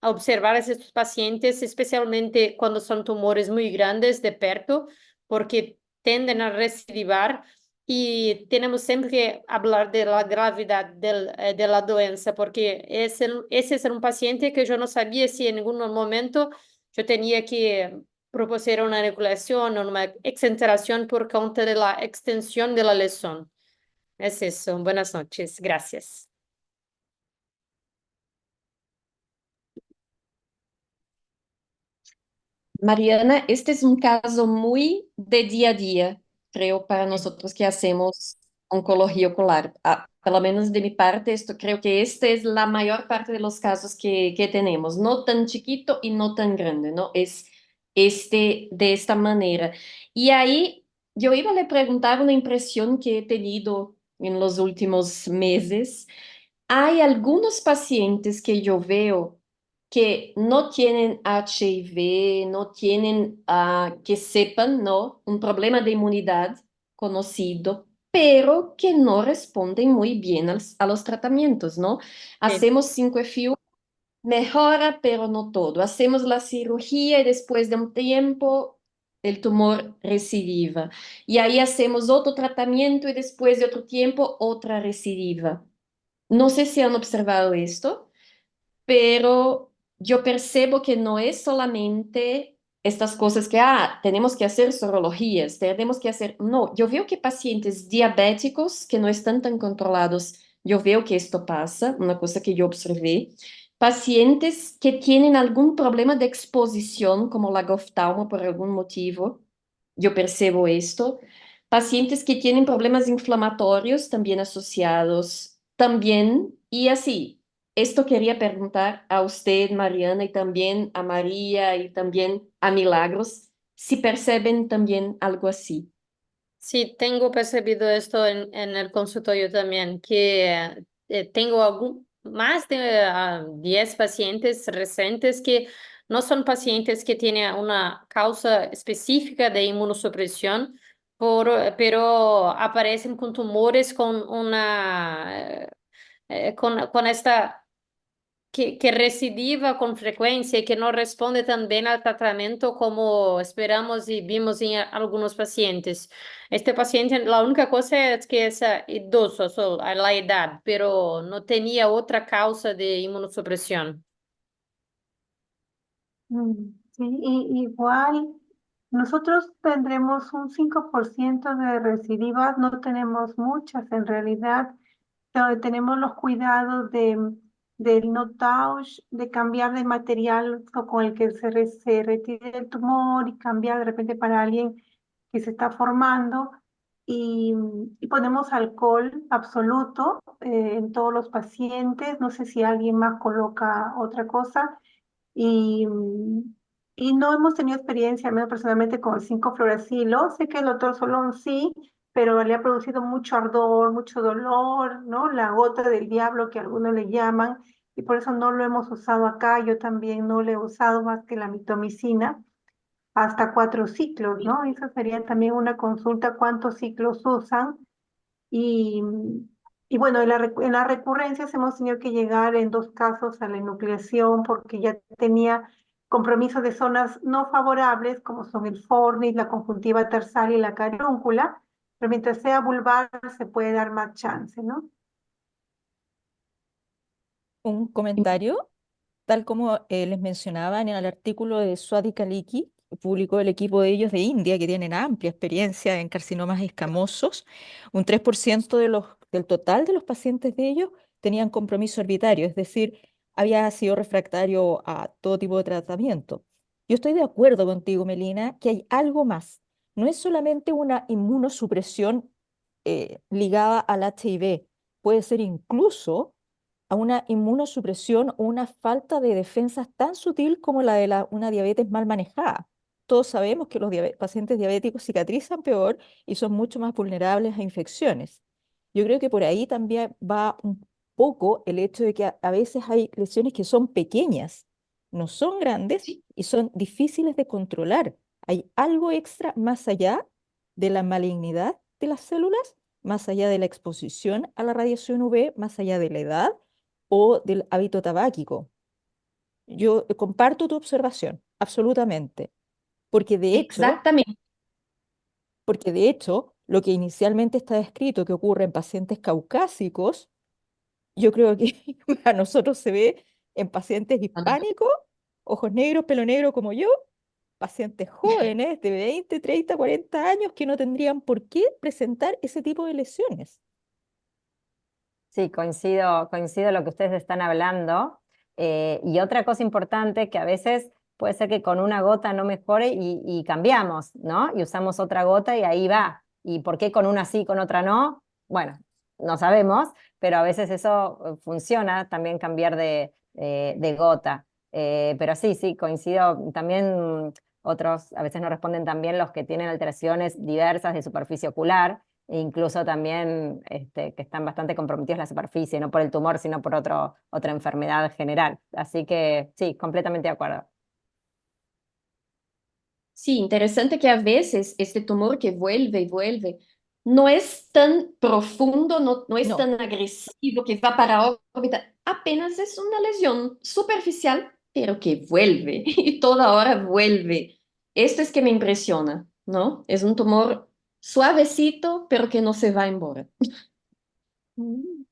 observar a estos pacientes, especialmente cuando son tumores muy grandes de perto, porque tienden a recidivar y tenemos siempre que hablar de la gravedad de la doença, porque ese es un paciente que yo no sabía si en ningún momento yo tenía que proponer una enucleación o una exenteración por cuenta de la extensión de la lesión. Es eso. Buenas noches. Gracias. Mariana, este es un caso muy de día a día, creo, para nosotros que hacemos oncología ocular. Por lo menos de mi parte, esto creo que esta es la mayor parte de los casos que tenemos, no tan chiquito y no tan grande, ¿no? Es este de esta manera. Y ahí yo iba a le preguntar una impresión que he tenido en los últimos meses. Hay algunos pacientes que yo veo que no tienen HIV, no tienen, que sepan, ¿no? Un problema de inmunidad conocido, pero que no responden muy bien a los tratamientos, ¿no? Sí. Hacemos 5FU, mejora, pero no todo. Hacemos la cirugía y después de un tiempo el tumor recidiva. Y ahí hacemos otro tratamiento y después de otro tiempo otra recidiva. No sé si han observado esto, pero yo percebo que no es solamente estas cosas que, tenemos que hacer sorologías, tenemos que hacer, no, yo veo que pacientes diabéticos que no están tan controlados, yo veo que esto pasa, una cosa que yo observé, pacientes que tienen algún problema de exposición, como la goftalmo por algún motivo, yo percebo esto, pacientes que tienen problemas inflamatorios también asociados, también, y así. Esto quería preguntar a usted, Mariana, y también a María y también a Milagros, si perciben también algo así. Sí, tengo percibido esto en el consultorio también, que tengo más de 10 pacientes recientes que no son pacientes que tienen una causa específica de inmunosupresión, pero aparecen con tumores con con esta que recidiva con frecuencia y que no responde tan bien al tratamiento como esperamos y vimos en algunos pacientes. Este paciente, la única cosa es que es idoso, a la edad, pero no tenía otra causa de inmunosupresión. Sí, igual nosotros tendremos un 5% de recidivas, no tenemos muchas en realidad. Tenemos los cuidados del no touch, de cambiar de material con el que se retire el tumor y cambiar de repente para alguien que se está formando. Y, y ponemos alcohol absoluto en todos los pacientes. No sé si alguien más coloca otra cosa. Y, y no hemos tenido experiencia, al menos personalmente, con el 5-fluoracilo. Sé que el doctor Solón sí, pero le ha producido mucho ardor, mucho dolor, ¿no? La gota del diablo que algunos le llaman, y por eso no lo hemos usado acá. Yo también no lo he usado más que la mitomicina, hasta 4 ciclos, ¿no? Esa sería también una consulta, cuántos ciclos usan. Y, y bueno, en las recurrencias hemos tenido que llegar en 2 casos a la enucleación porque ya tenía compromiso de zonas no favorables, como son el fornis, la conjuntiva tarsal y la carúncula, pero mientras sea vulvar se puede dar más chance, ¿no? Un comentario, tal como les mencionaba en el artículo de Swati Kaliki, que publicó el equipo de ellos de India, que tienen amplia experiencia en carcinomas escamosos, un 3% del total de los pacientes de ellos tenían compromiso orbitario, es decir, había sido refractario a todo tipo de tratamiento. Yo estoy de acuerdo contigo, Melina, que hay algo más. No es solamente una inmunosupresión ligada al HIV, puede ser incluso a una inmunosupresión o una falta de defensas tan sutil como la de una diabetes mal manejada. Todos sabemos que los pacientes diabéticos cicatrizan peor y son mucho más vulnerables a infecciones. Yo creo que por ahí también va un poco el hecho de que a veces hay lesiones que son pequeñas, no son grandes Sí, y son difíciles de controlar. Hay algo extra más allá de la malignidad de las células, más allá de la exposición a la radiación UV, más allá de la edad o del hábito tabáquico. Yo comparto tu observación, absolutamente, porque de hecho, exactamente. porque de hecho, lo que inicialmente está descrito que ocurre en pacientes caucásicos, yo creo que a nosotros se ve en pacientes hispánicos, ojos negros, pelo negro como yo, pacientes jóvenes de 20, 30, 40 años que no tendrían por qué presentar ese tipo de lesiones. Sí, coincido lo que ustedes están hablando. Y otra cosa importante que a veces puede ser que con una gota no mejore y cambiamos, ¿no? Y usamos otra gota y ahí va. ¿Y por qué con una sí, con otra no? Bueno, no sabemos, pero a veces eso funciona, también cambiar de gota. Pero sí, coincido. También otros a veces no responden también los que tienen alteraciones diversas de superficie ocular e incluso también que están bastante comprometidos la superficie, no por el tumor, sino por otra enfermedad general. Así que sí, completamente de acuerdo. Sí, interesante que a veces este tumor que vuelve y vuelve no es tan profundo, no es No, tan agresivo que va para órbita, apenas es una lesión superficial, pero que vuelve y toda hora vuelve. Esto es que me impresiona, ¿no? Es un tumor suavecito, pero que no se va embora. Mm.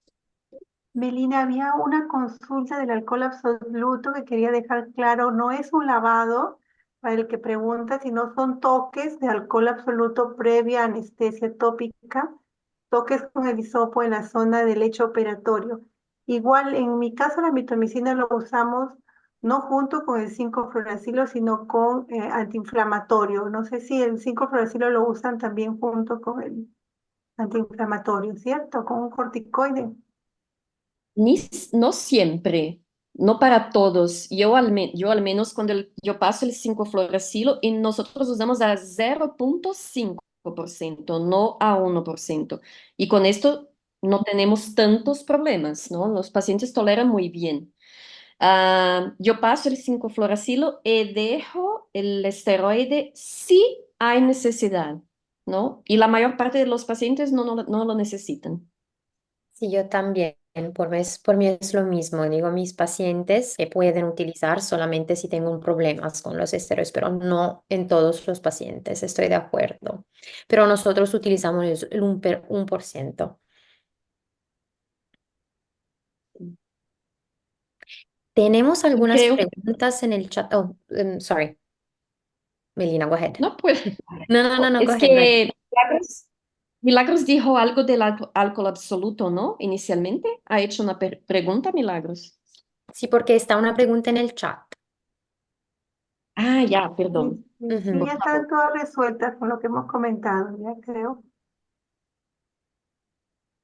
Melina, había una consulta del alcohol absoluto que quería dejar claro, no es un lavado para el que pregunta, sino son toques de alcohol absoluto previa anestesia tópica, toques con el hisopo en la zona del lecho operatorio. Igual, en mi caso, la mitomicina lo usamos no junto con el 5-fluoracilo, sino con antiinflamatorio. No sé si el 5-fluoracilo lo usan también junto con el antiinflamatorio, ¿cierto? Con un corticoide. No siempre, no para todos. Yo al menos cuando yo paso el 5-fluoracilo y nosotros usamos a 0,5%, no a 1%. Y con esto no tenemos tantos problemas, ¿no? Los pacientes toleran muy bien. Yo paso el 5-fluoracilo y dejo el esteroide si hay necesidad, ¿no? Y la mayor parte de los pacientes no lo necesitan. Sí, yo también. Por mí es lo mismo. Digo, mis pacientes se pueden utilizar solamente si tengo un problemas con los esteroides, pero no en todos los pacientes, estoy de acuerdo. Pero nosotros utilizamos el 1%. Tenemos Y algunas creo, preguntas en el chat. Oh, sorry, Melina, go ahead. no puedo. No, go Es ahead, go ahead. que Milagros dijo algo del alcohol absoluto, ¿no? Inicialmente. Ha hecho una pregunta, Milagros. Sí, porque está una pregunta en el chat. Ah, ya, Sí, perdón. sí, sí, Ujú. ya Por están favor. todas resueltas con lo que hemos comentado, ya creo.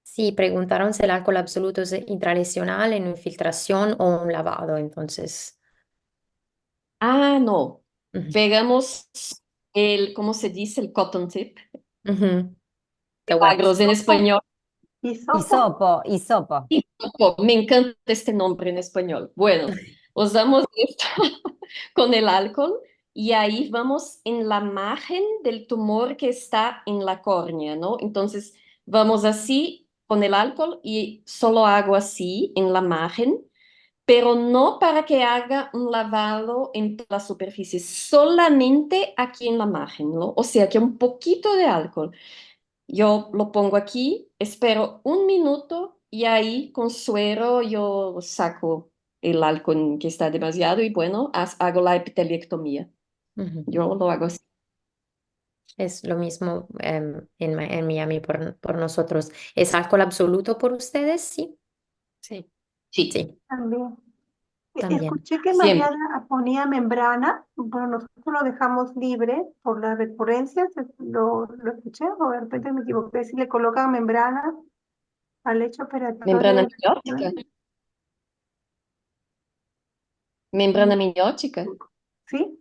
Sí, preguntaron si el alcohol absoluto es intralesional, en infiltración o un lavado. Entonces, Ah, no. ujú, Pegamos ¿cómo se dice? El cotton tip. ujú, the wax. Milagros en español. Hisopo, Hisopo. Hisopo, me encanta este nombre en español. Bueno, usamos esto con el alcohol y ahí vamos en la margen del tumor que está en la córnea, ¿no? Entonces vamos así con el alcohol y solo hago así en la margen, pero no para que haga un lavado en la superficie, solamente aquí en la margen, ¿no? O sea que un poquito de alcohol. Yo lo pongo aquí, espero un minuto y ahí con suero yo saco el alcohol que está demasiado y bueno, hago la epiteliectomía. Ujú. Yo lo hago así. Es lo mismo en Miami por nosotros. ¿Es alcohol absoluto por ustedes? Sí, Sí. Sí, sí, también. también. Escuché que siempre. Mariana ponía membrana, bueno, nosotros lo dejamos libre por las recurrencias, lo escuché, o de repente me equivoqué, si le colocan membrana al lecho operatorio Membrana de miniótica. la... Membrana miniótica. ¿Sí?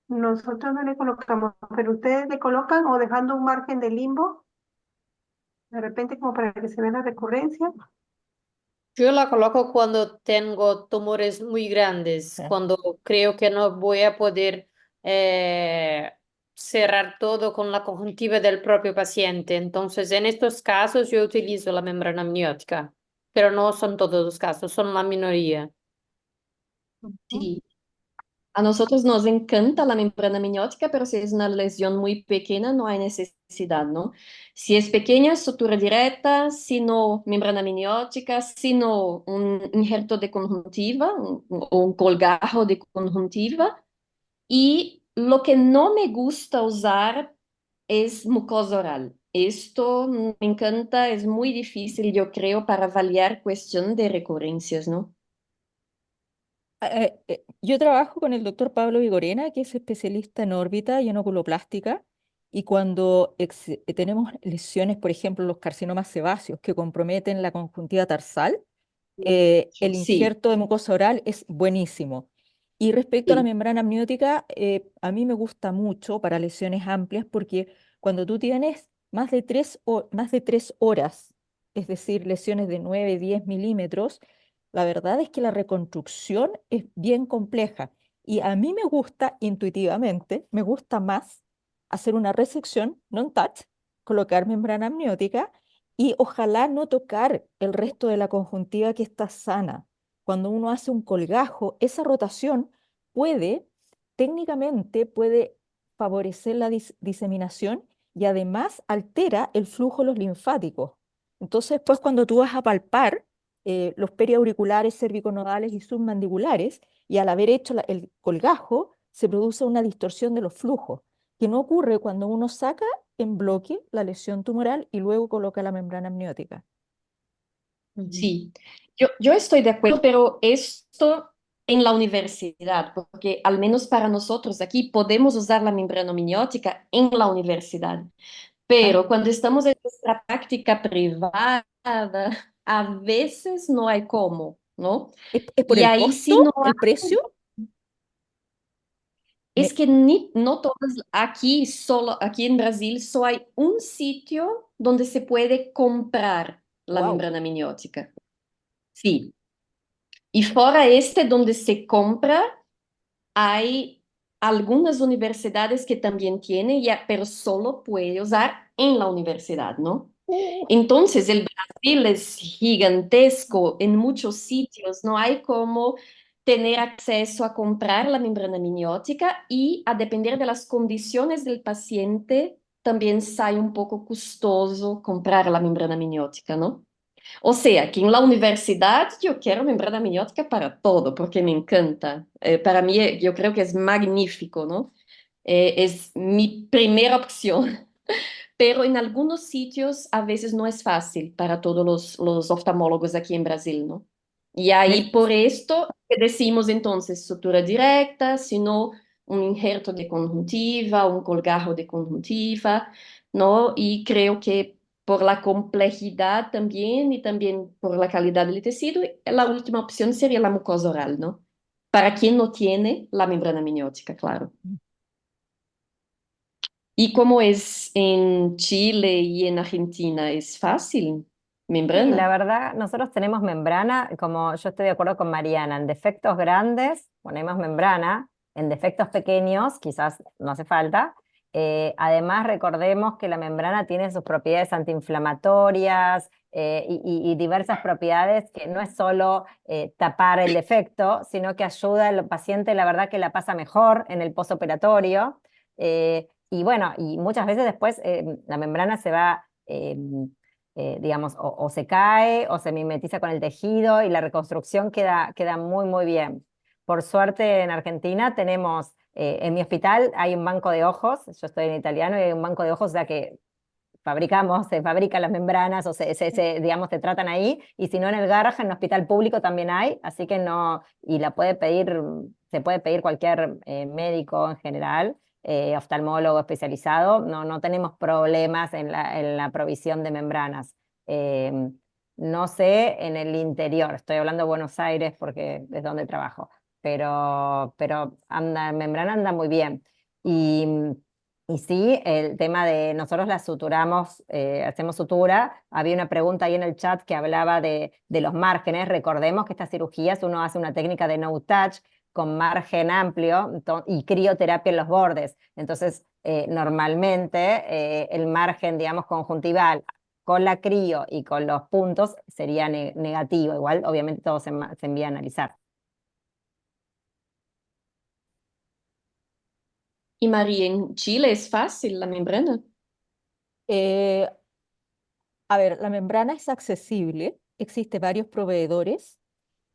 Nosotros no le colocamos, pero ustedes le colocan o dejando un margen de limbo, de repente como para que se vea la recurrencia. Yo la coloco cuando tengo tumores muy grandes, Sí. cuando creo que no voy a poder eh, cerrar todo con la conjuntiva del propio paciente. Entonces, en estos casos yo utilizo la membrana amniótica, pero no son todos los casos, son la minoría. Ujú. Sí. A nosotros nos encanta la membrana amniótica, pero si es una lesión muy pequeña, no hay necesidad, ¿no? Si es pequeña, sutura directa, si no, membrana amniótica, si no, un injerto de conjuntiva o un colgajo de conjuntiva. Y lo que no me gusta usar es mucosa oral. Esto me encanta, es muy difícil, yo creo, para avaliar cuestión de recurrencias, ¿no? Yo trabajo con el doctor Pablo Vigorena, que es especialista en órbita y en oculoplástica, y cuando tenemos lesiones, por ejemplo, los carcinomas sebáceos que comprometen la conjuntiva tarsal, el Sí, injerto de mucosa oral es buenísimo. Y respecto a la sí, membrana amniótica, a mí me gusta mucho para lesiones amplias porque cuando tú tienes más de 3 horas, es decir, lesiones de 9, 10 milímetros, la verdad es que la reconstrucción es bien compleja. Y a mí me gusta intuitivamente, me gusta más hacer una resección non-touch, colocar membrana amniótica y ojalá no tocar el resto de la conjuntiva que está sana. Cuando uno hace un colgajo, esa rotación puede, técnicamente, puede favorecer la diseminación y además altera el flujo de los linfáticos. Entonces, pues cuando tú vas a palpar los periauriculares, cerviconodales y submandibulares, y al haber hecho el colgajo, se produce una distorsión de los flujos, que no ocurre cuando uno saca en bloque la lesión tumoral y luego coloca la membrana amniótica. sí. Yo estoy de acuerdo, pero esto en la universidad, porque al menos para nosotros aquí podemos usar la membrana amniótica en la universidad. Ah, Pero cuando estamos en nuestra práctica privada, a veces no hay cómo, ¿no? ¿es por Y el ahí costo, sí no el precio? es Me- que no todas, aquí solo, aquí en Brasil solo hay un sitio donde se puede comprar la wow. membrana amniótica. Sí. Y fuera este donde se compra, hay algunas universidades que también tienen, ya, pero solo puede usar en la universidad, ¿no? Entonces, el Brasil es gigantesco en muchos sitios, no hay como tener acceso a comprar la membrana amniótica y a depender de las condiciones del paciente, también sale un poco costoso comprar la membrana amniótica, ¿no? O sea, que en la universidad yo quiero membrana amniótica para todo, porque me encanta. Para mí, yo creo que es magnífico, ¿no? Es mi primera opción. Pero en algunos sitios a veces no es fácil para todos los oftalmólogos aquí en Brasil, ¿no? Y ahí Me- por esto que decimos entonces sutura directa, sino un injerto de conjuntiva, un colgajo de conjuntiva, ¿no? Y creo que por la complejidad también y también por la calidad del tejido, la última opción sería la mucosa oral, ¿no? Para quien no tiene la membrana amniótica, claro. ¿Y cómo es en Chile y en Argentina? ¿Es fácil? Sí, la ¿Membrana? verdad, nosotros tenemos membrana, como yo estoy de acuerdo con Mariana, en defectos grandes ponemos membrana, en defectos pequeños quizás no hace falta. Además, recordemos que la membrana tiene sus propiedades antiinflamatorias y diversas propiedades que no es solo tapar el defecto, sino que ayuda al paciente, la verdad, que la pasa mejor en el posoperatorio. Y bueno, y muchas veces después la membrana se va digamos, o se cae o se mimetiza con el tejido y la reconstrucción queda muy, muy bien. Por suerte en Argentina tenemos, en mi hospital hay un banco de ojos, yo estoy en italiano y hay un banco de ojos, o sea que se fabrican las membranas o digamos, se tratan ahí, y si no en el Garrahan, en el hospital público también hay, así que no, y se puede pedir cualquier médico en general, oftalmólogo especializado, no tenemos problemas en la provisión de membranas. Eh, no sé en el interior, estoy hablando de Buenos Aires porque es donde trabajo, pero membrana anda muy bien. Y Y sí, el tema de nosotros la suturamos, hacemos sutura. Había una pregunta ahí en el chat que hablaba de los márgenes. Recordemos que estas cirugías uno hace una técnica de no touch con margen amplio y crioterapia en los bordes. Entonces, normalmente el margen, digamos, conjuntival con la crio y con los puntos sería negativo. Igual, obviamente, todo se envía a analizar. Y María, ¿en Chile es fácil la membrana? Eh, a ver, la membrana es accesible, existe varios proveedores,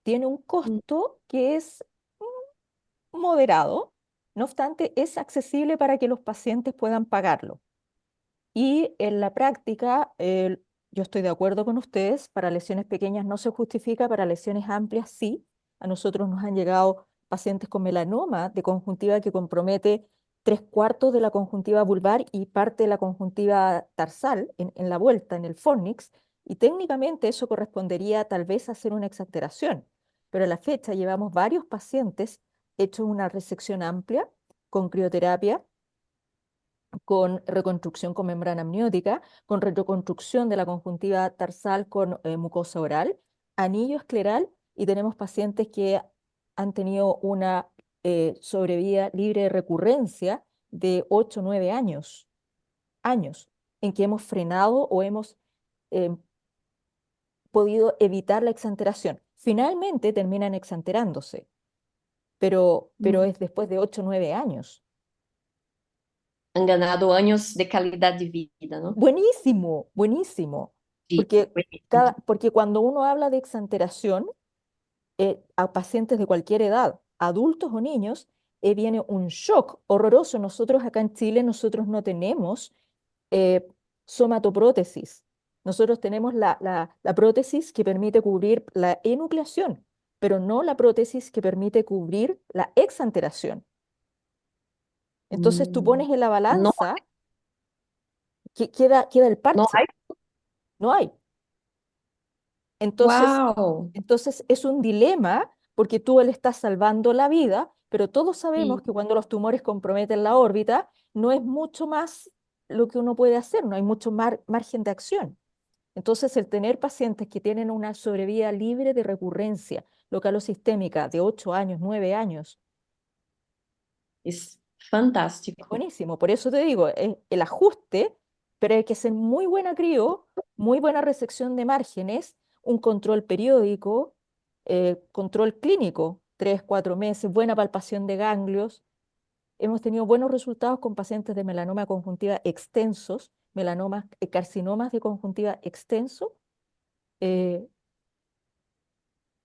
tiene un Mm, costo que es moderado, no obstante, es accesible para que los pacientes puedan pagarlo. Y en la práctica, yo estoy de acuerdo con ustedes, para lesiones pequeñas no se justifica, para lesiones amplias sí. A nosotros nos han llegado pacientes con melanoma de conjuntiva que compromete 3/4 de la conjuntiva vulvar y parte de la conjuntiva tarsal en la vuelta, en el fornix, y técnicamente eso correspondería tal vez a hacer una exageración. Pero a la fecha llevamos varios pacientes hechos una resección amplia con crioterapia, con reconstrucción con membrana amniótica, con reconstrucción de la conjuntiva tarsal con mucosa oral, anillo escleral, y tenemos pacientes que han tenido una sobrevida libre de recurrencia de 8 o 9 años, en que hemos frenado o hemos eh, podido evitar la exanteración. Finalmente terminan exanterándose, pero mm. es después de 8 o 9 años. Han ganado años de calidad de vida, ¿no? Buenísimo, buenísimo. Sí, Porque, buenísimo. porque cuando uno habla de exanteración a pacientes de cualquier edad, adultos o niños, viene un shock horroroso. Nosotros acá en Chile, nosotros no tenemos eh, somatoprótesis. Nosotros tenemos la prótesis que permite cubrir la enucleación, pero no la prótesis que permite cubrir la exanteración. Entonces tú Mm, pones en la No, balanza que queda el no parche, hay. no hay. Entonces, Wow. entonces es un dilema porque tú le estás salvando la vida, pero todos sabemos Sí. que cuando los tumores comprometen la órbita, no es mucho más lo que uno puede hacer, no hay mucho margen de acción. Entonces, el tener pacientes que tienen una sobrevida libre de recurrencia local o sistémica de 8 años, 9 años, Es es fantástico. buenísimo. Por eso te digo, es el ajuste, pero hay que hacer muy buena crío, muy buena resección de márgenes, un control periódico, control clínico, 3, 4 meses, buena palpación de ganglios. Hemos tenido buenos resultados con pacientes de melanoma conjuntiva extensos, melanomas, carcinomas de conjuntiva extenso. eh,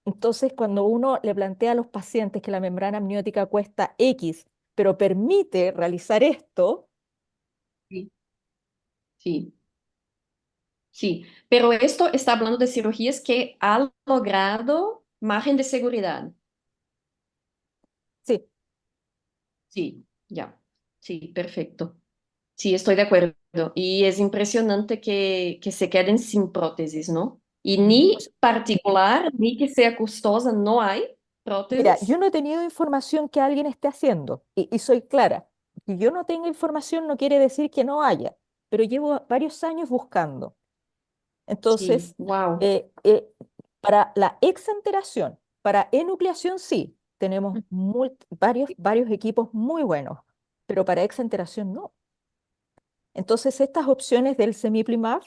entonces, cuando uno le plantea a los pacientes que la membrana amniótica cuesta X, pero permite realizar esto, Sí, sí, sí. Pero esto está hablando de cirugías que han logrado margen de seguridad. sí. Sí, ya. Sí, perfecto. Sí, estoy de acuerdo. Y es impresionante que se queden sin prótesis, ¿no? Y ni Pues, particular, ni que sea costosa, no hay mira, yo prótesis. no he tenido información que alguien esté haciendo y soy clara. Que yo no tenga información no quiere decir que no haya, pero llevo varios años buscando. Sí, Entonces, wow. eh, eh, para la exanteración, para enucleación sí, tenemos varios equipos muy buenos, pero para exanteración no. Entonces, estas opciones del semiplimab,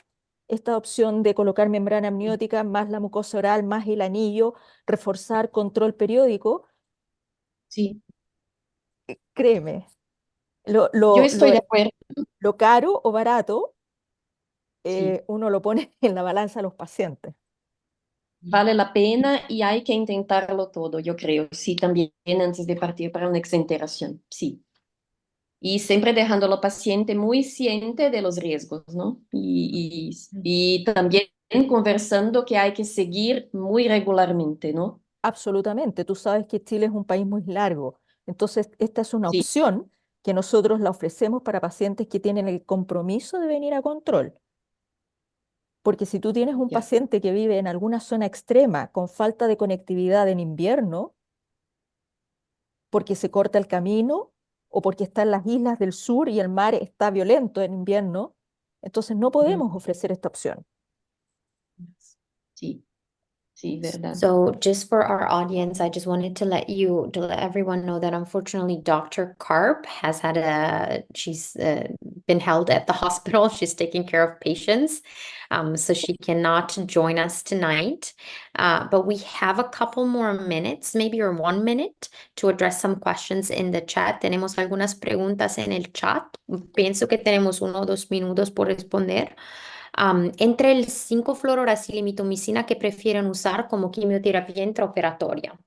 esta opción de colocar membrana amniótica más la mucosa oral más el anillo, reforzar control periódico, Sí, créeme, lo, yo lo, estoy lo, de acuerdo. lo caro o barato, Sí, uno lo pone en la balanza a los pacientes. vale la pena y hay que intentarlo todo, yo creo. Sí, también antes de partir para una exenteración. Sí. Y siempre dejando al paciente muy ciente de los riesgos, ¿no? Y también conversando que hay que seguir muy regularmente, ¿no? Absolutamente. Tú sabes que Chile es un país muy largo. Entonces, esta es una Sí, opción que nosotros la ofrecemos para pacientes que tienen el compromiso de venir a control. Porque si tú tienes un ya. paciente que vive en alguna zona extrema con falta de conectividad en invierno, porque se corta el camino, o porque está en las islas del sur y el mar está violento en invierno, entonces no podemos ofrecer esta opción. Sí, sí, verdad. So just for our audience, I just wanted to let everyone know that unfortunately Dr. Karp she's been held at the hospital. She's taking care of patients, so she cannot join us tonight. But we have a couple more minutes, maybe or 1 minute, to address some questions in the chat. Tenemos algunas preguntas en el chat. Pienso que tenemos 1 o 2 minutos por responder. Entre el 5-fluororacil y mitomicina, ¿qué prefieren usar como quimioterapia intraoperatoria?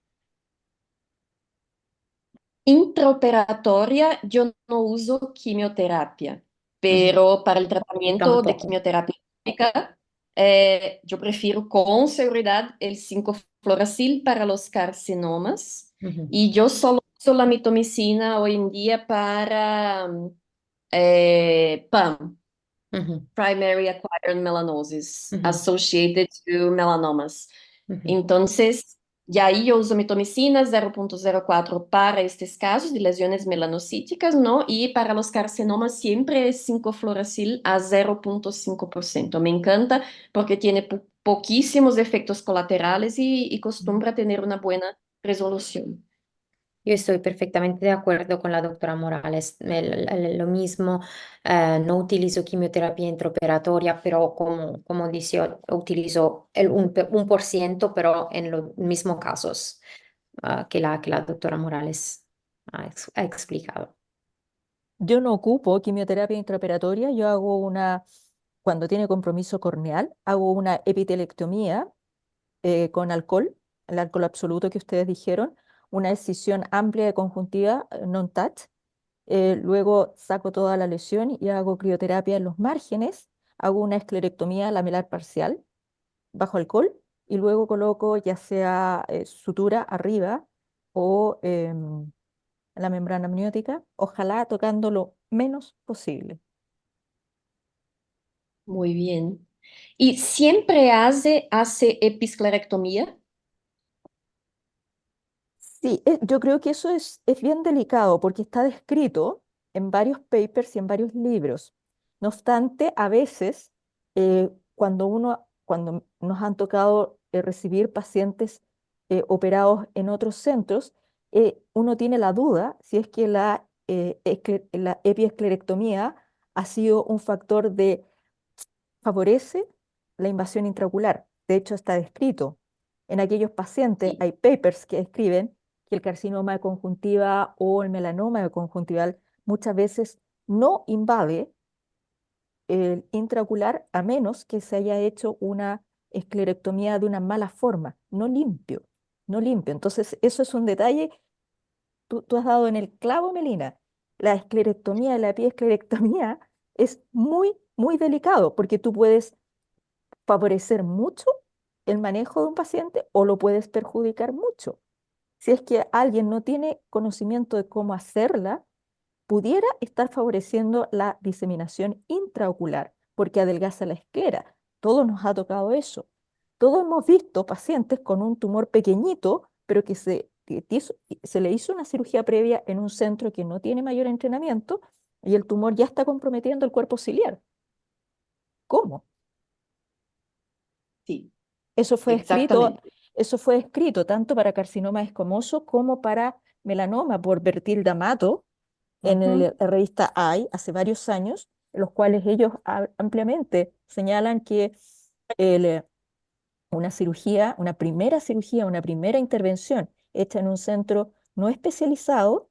Intraoperatoria, yo no uso quimioterapia, pero para el tratamiento de Tampoco. quimioterapia tópica, yo prefiero con seguridad el 5-fluoracil para los carcinomas Ujú, y yo solo uso la mitomicina hoy en día para PAM, ujú, Primary Acquired Melanosis, ujú, associated to melanomas. ujú. Entonces, ya ahí yo uso mitomicina 0,04 para estos casos de lesiones melanocíticas, ¿no? Y para los carcinomas siempre es 5-fluoracil a 0,5%. Me encanta porque tiene poquísimos efectos colaterales y acostumbra tener una buena resolución. Yo estoy perfectamente de acuerdo con la doctora Morales. Lo mismo, no utilizo quimioterapia intraoperatoria, pero como dice, utilizo el 1%, pero en los mismos casos que la doctora Morales ha explicado. Yo no ocupo quimioterapia intraoperatoria, cuando tiene compromiso corneal, hago una epitelectomía con alcohol, el alcohol absoluto que ustedes dijeron, una excisión amplia de conjuntiva, non-touch. Luego saco toda la lesión y hago crioterapia en los márgenes, hago una esclerectomía lamelar parcial bajo alcohol y luego coloco ya sea sutura arriba o la membrana amniótica, ojalá tocando lo menos posible. Muy bien. ¿Y siempre hace episclerectomía? Sí, yo creo que eso es bien delicado porque está descrito en varios papers y en varios libros. No obstante, a veces, cuando nos han tocado recibir pacientes operados en otros centros, uno tiene la duda si es que la epiesclerectomía ha sido un factor de favorece la invasión intraocular. De hecho, está descrito. En aquellos pacientes Sí. hay papers que describen que el carcinoma de conjuntiva o el melanoma de conjuntival muchas veces no invade el intraocular a menos que se haya hecho una esclerectomía de una mala forma, no limpio, no limpio. Entonces, eso es un detalle, tú has dado en el clavo, Melina. La esclerectomía y la epiesclerectomía es muy, muy delicado porque tú puedes favorecer mucho el manejo de un paciente o lo puedes perjudicar mucho. Si es que alguien no tiene conocimiento de cómo hacerla, pudiera estar favoreciendo la diseminación intraocular, porque adelgaza la esclera. Todos nos ha tocado eso. Todos hemos visto pacientes con un tumor pequeñito, pero se le hizo una cirugía previa en un centro que no tiene mayor entrenamiento y el tumor ya está comprometiendo el cuerpo ciliar. ¿Cómo? Sí, Eso fue escrito, exactamente. eso fue escrito tanto para carcinoma escamoso como para melanoma por Bertilda Mato en Ujú. la revista AI hace varios años, en los cuales ellos ampliamente señalan que el, una cirugía, una primera intervención hecha en un centro no especializado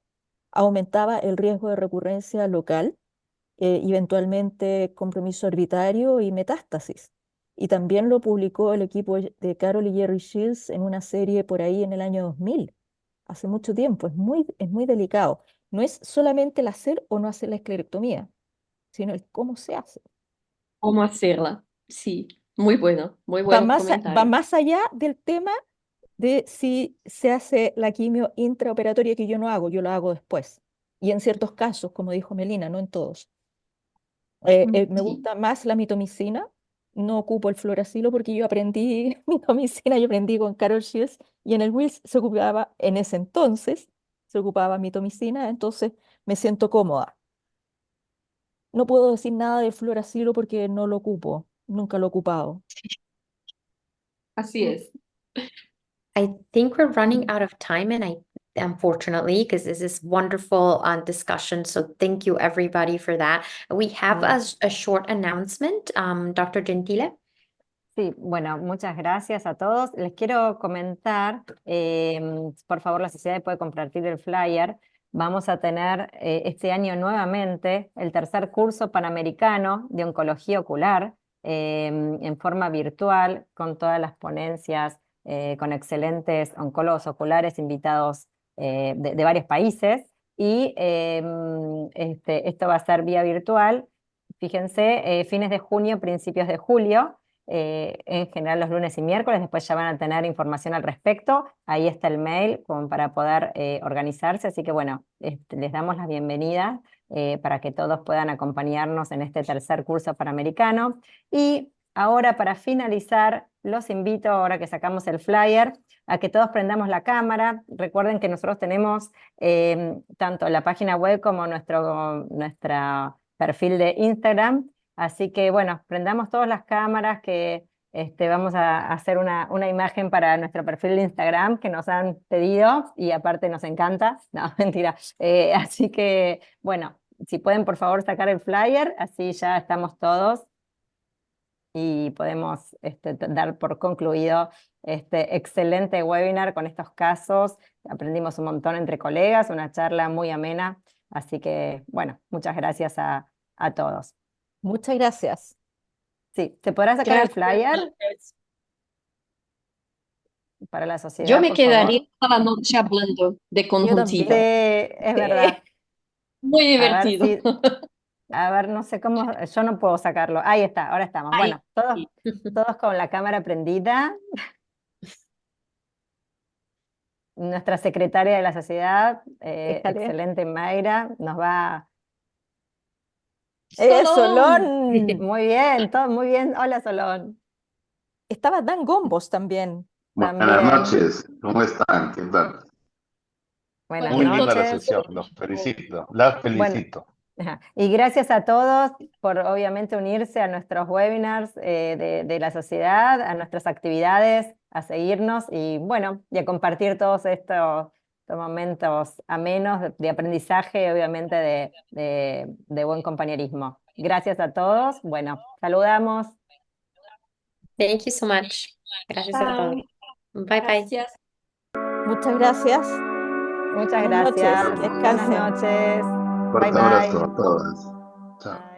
aumentaba el riesgo de recurrencia local, eventualmente compromiso orbitario y metástasis. Y también lo publicó el equipo de Carol y Jerry Shields en una serie por ahí en el año 2000, hace mucho tiempo. Es muy delicado. No es solamente el hacer o no hacer la esclerectomía, sino el cómo se hace. ¿Cómo hacerla? Sí, muy Va buen más, va comentario. más allá del tema de si se hace la quimio intraoperatoria que yo no hago, yo lo hago después. Y en ciertos casos, como dijo Melina, no en todos. Me Sí, gusta más la mitomicina, no ocupo el fluoracilo porque yo aprendí mitomicina, yo aprendí con Carol Shields y en el Wills se ocupaba, en ese entonces, se ocupaba mitomicina, entonces me siento cómoda. No puedo decir nada de fluoracilo porque no lo ocupo, nunca lo he ocupado. Así es. I think we're running out of time, and unfortunately, because this is wonderful discussion. So thank you everybody for that. We have a short announcement, Dr. Gentile. Sí, bueno, muchas gracias a todos. Les quiero comentar, por favor, la sociedad puede compartir el flyer. Vamos a tener este año nuevamente el tercer curso panamericano de oncología ocular en forma virtual, con todas las ponencias, con excelentes oncólogos oculares invitados de varios países. Y esto va a ser vía virtual. Fíjense, fines de junio, principios de julio. En general los lunes y miércoles, después ya van a tener información al respecto. Ahí está el mail como para poder organizarse, así que bueno, les damos la bienvenida para que todos puedan acompañarnos en este tercer curso panamericano. Y ahora, para finalizar, los invito, ahora que sacamos el flyer, a que todos prendamos la cámara. Recuerden que nosotros tenemos tanto la página web como nuestro perfil de Instagram. Así que bueno, prendamos todas las cámaras, que vamos a hacer una imagen para nuestro perfil de Instagram que nos han pedido y aparte nos encanta. No, mentira. Así que bueno, si pueden por favor sacar el flyer, así ya estamos todos y podemos dar por concluido este excelente webinar con estos casos. Aprendimos un montón entre colegas, una charla muy amena. Así que bueno, muchas gracias a todos. Muchas gracias. Sí, ¿se podrá sacar el Gracias, flyer Marcos. para la sociedad, Yo me por quedaría favor? toda la noche hablando de Yo conjuntiva. Sí, también. es Sí. verdad. Muy A ver divertido. a ver, no sé cómo, yo no puedo sacarlo. Ahí está, ahora estamos. Ahí. Bueno, todos con la cámara prendida. Nuestra secretaria de la sociedad, Déjale. excelente Mayra, nos va... Solón. Muy bien, todo muy bien. Hola, Solón. Estaba Dan Gombos también. Buenas También. noches, ¿cómo están? ¿Qué tal? Buenas Muy linda la noches. sesión, los felicito, las felicito. Ajá. Y gracias a todos por obviamente unirse a nuestros webinars de la sociedad, a nuestras actividades, a seguirnos y bueno, y a compartir todos estos momentos amenos de aprendizaje, obviamente de buen compañerismo. Gracias a todos. Bueno, saludamos. Thank you so much. Gracias a Chao. todos. Bye bye. Gracias. Muchas gracias. Muchas Buenas noches. gracias. Buenas Descansen. noches. Fuerte Bye bye. abrazo a todas. Chao.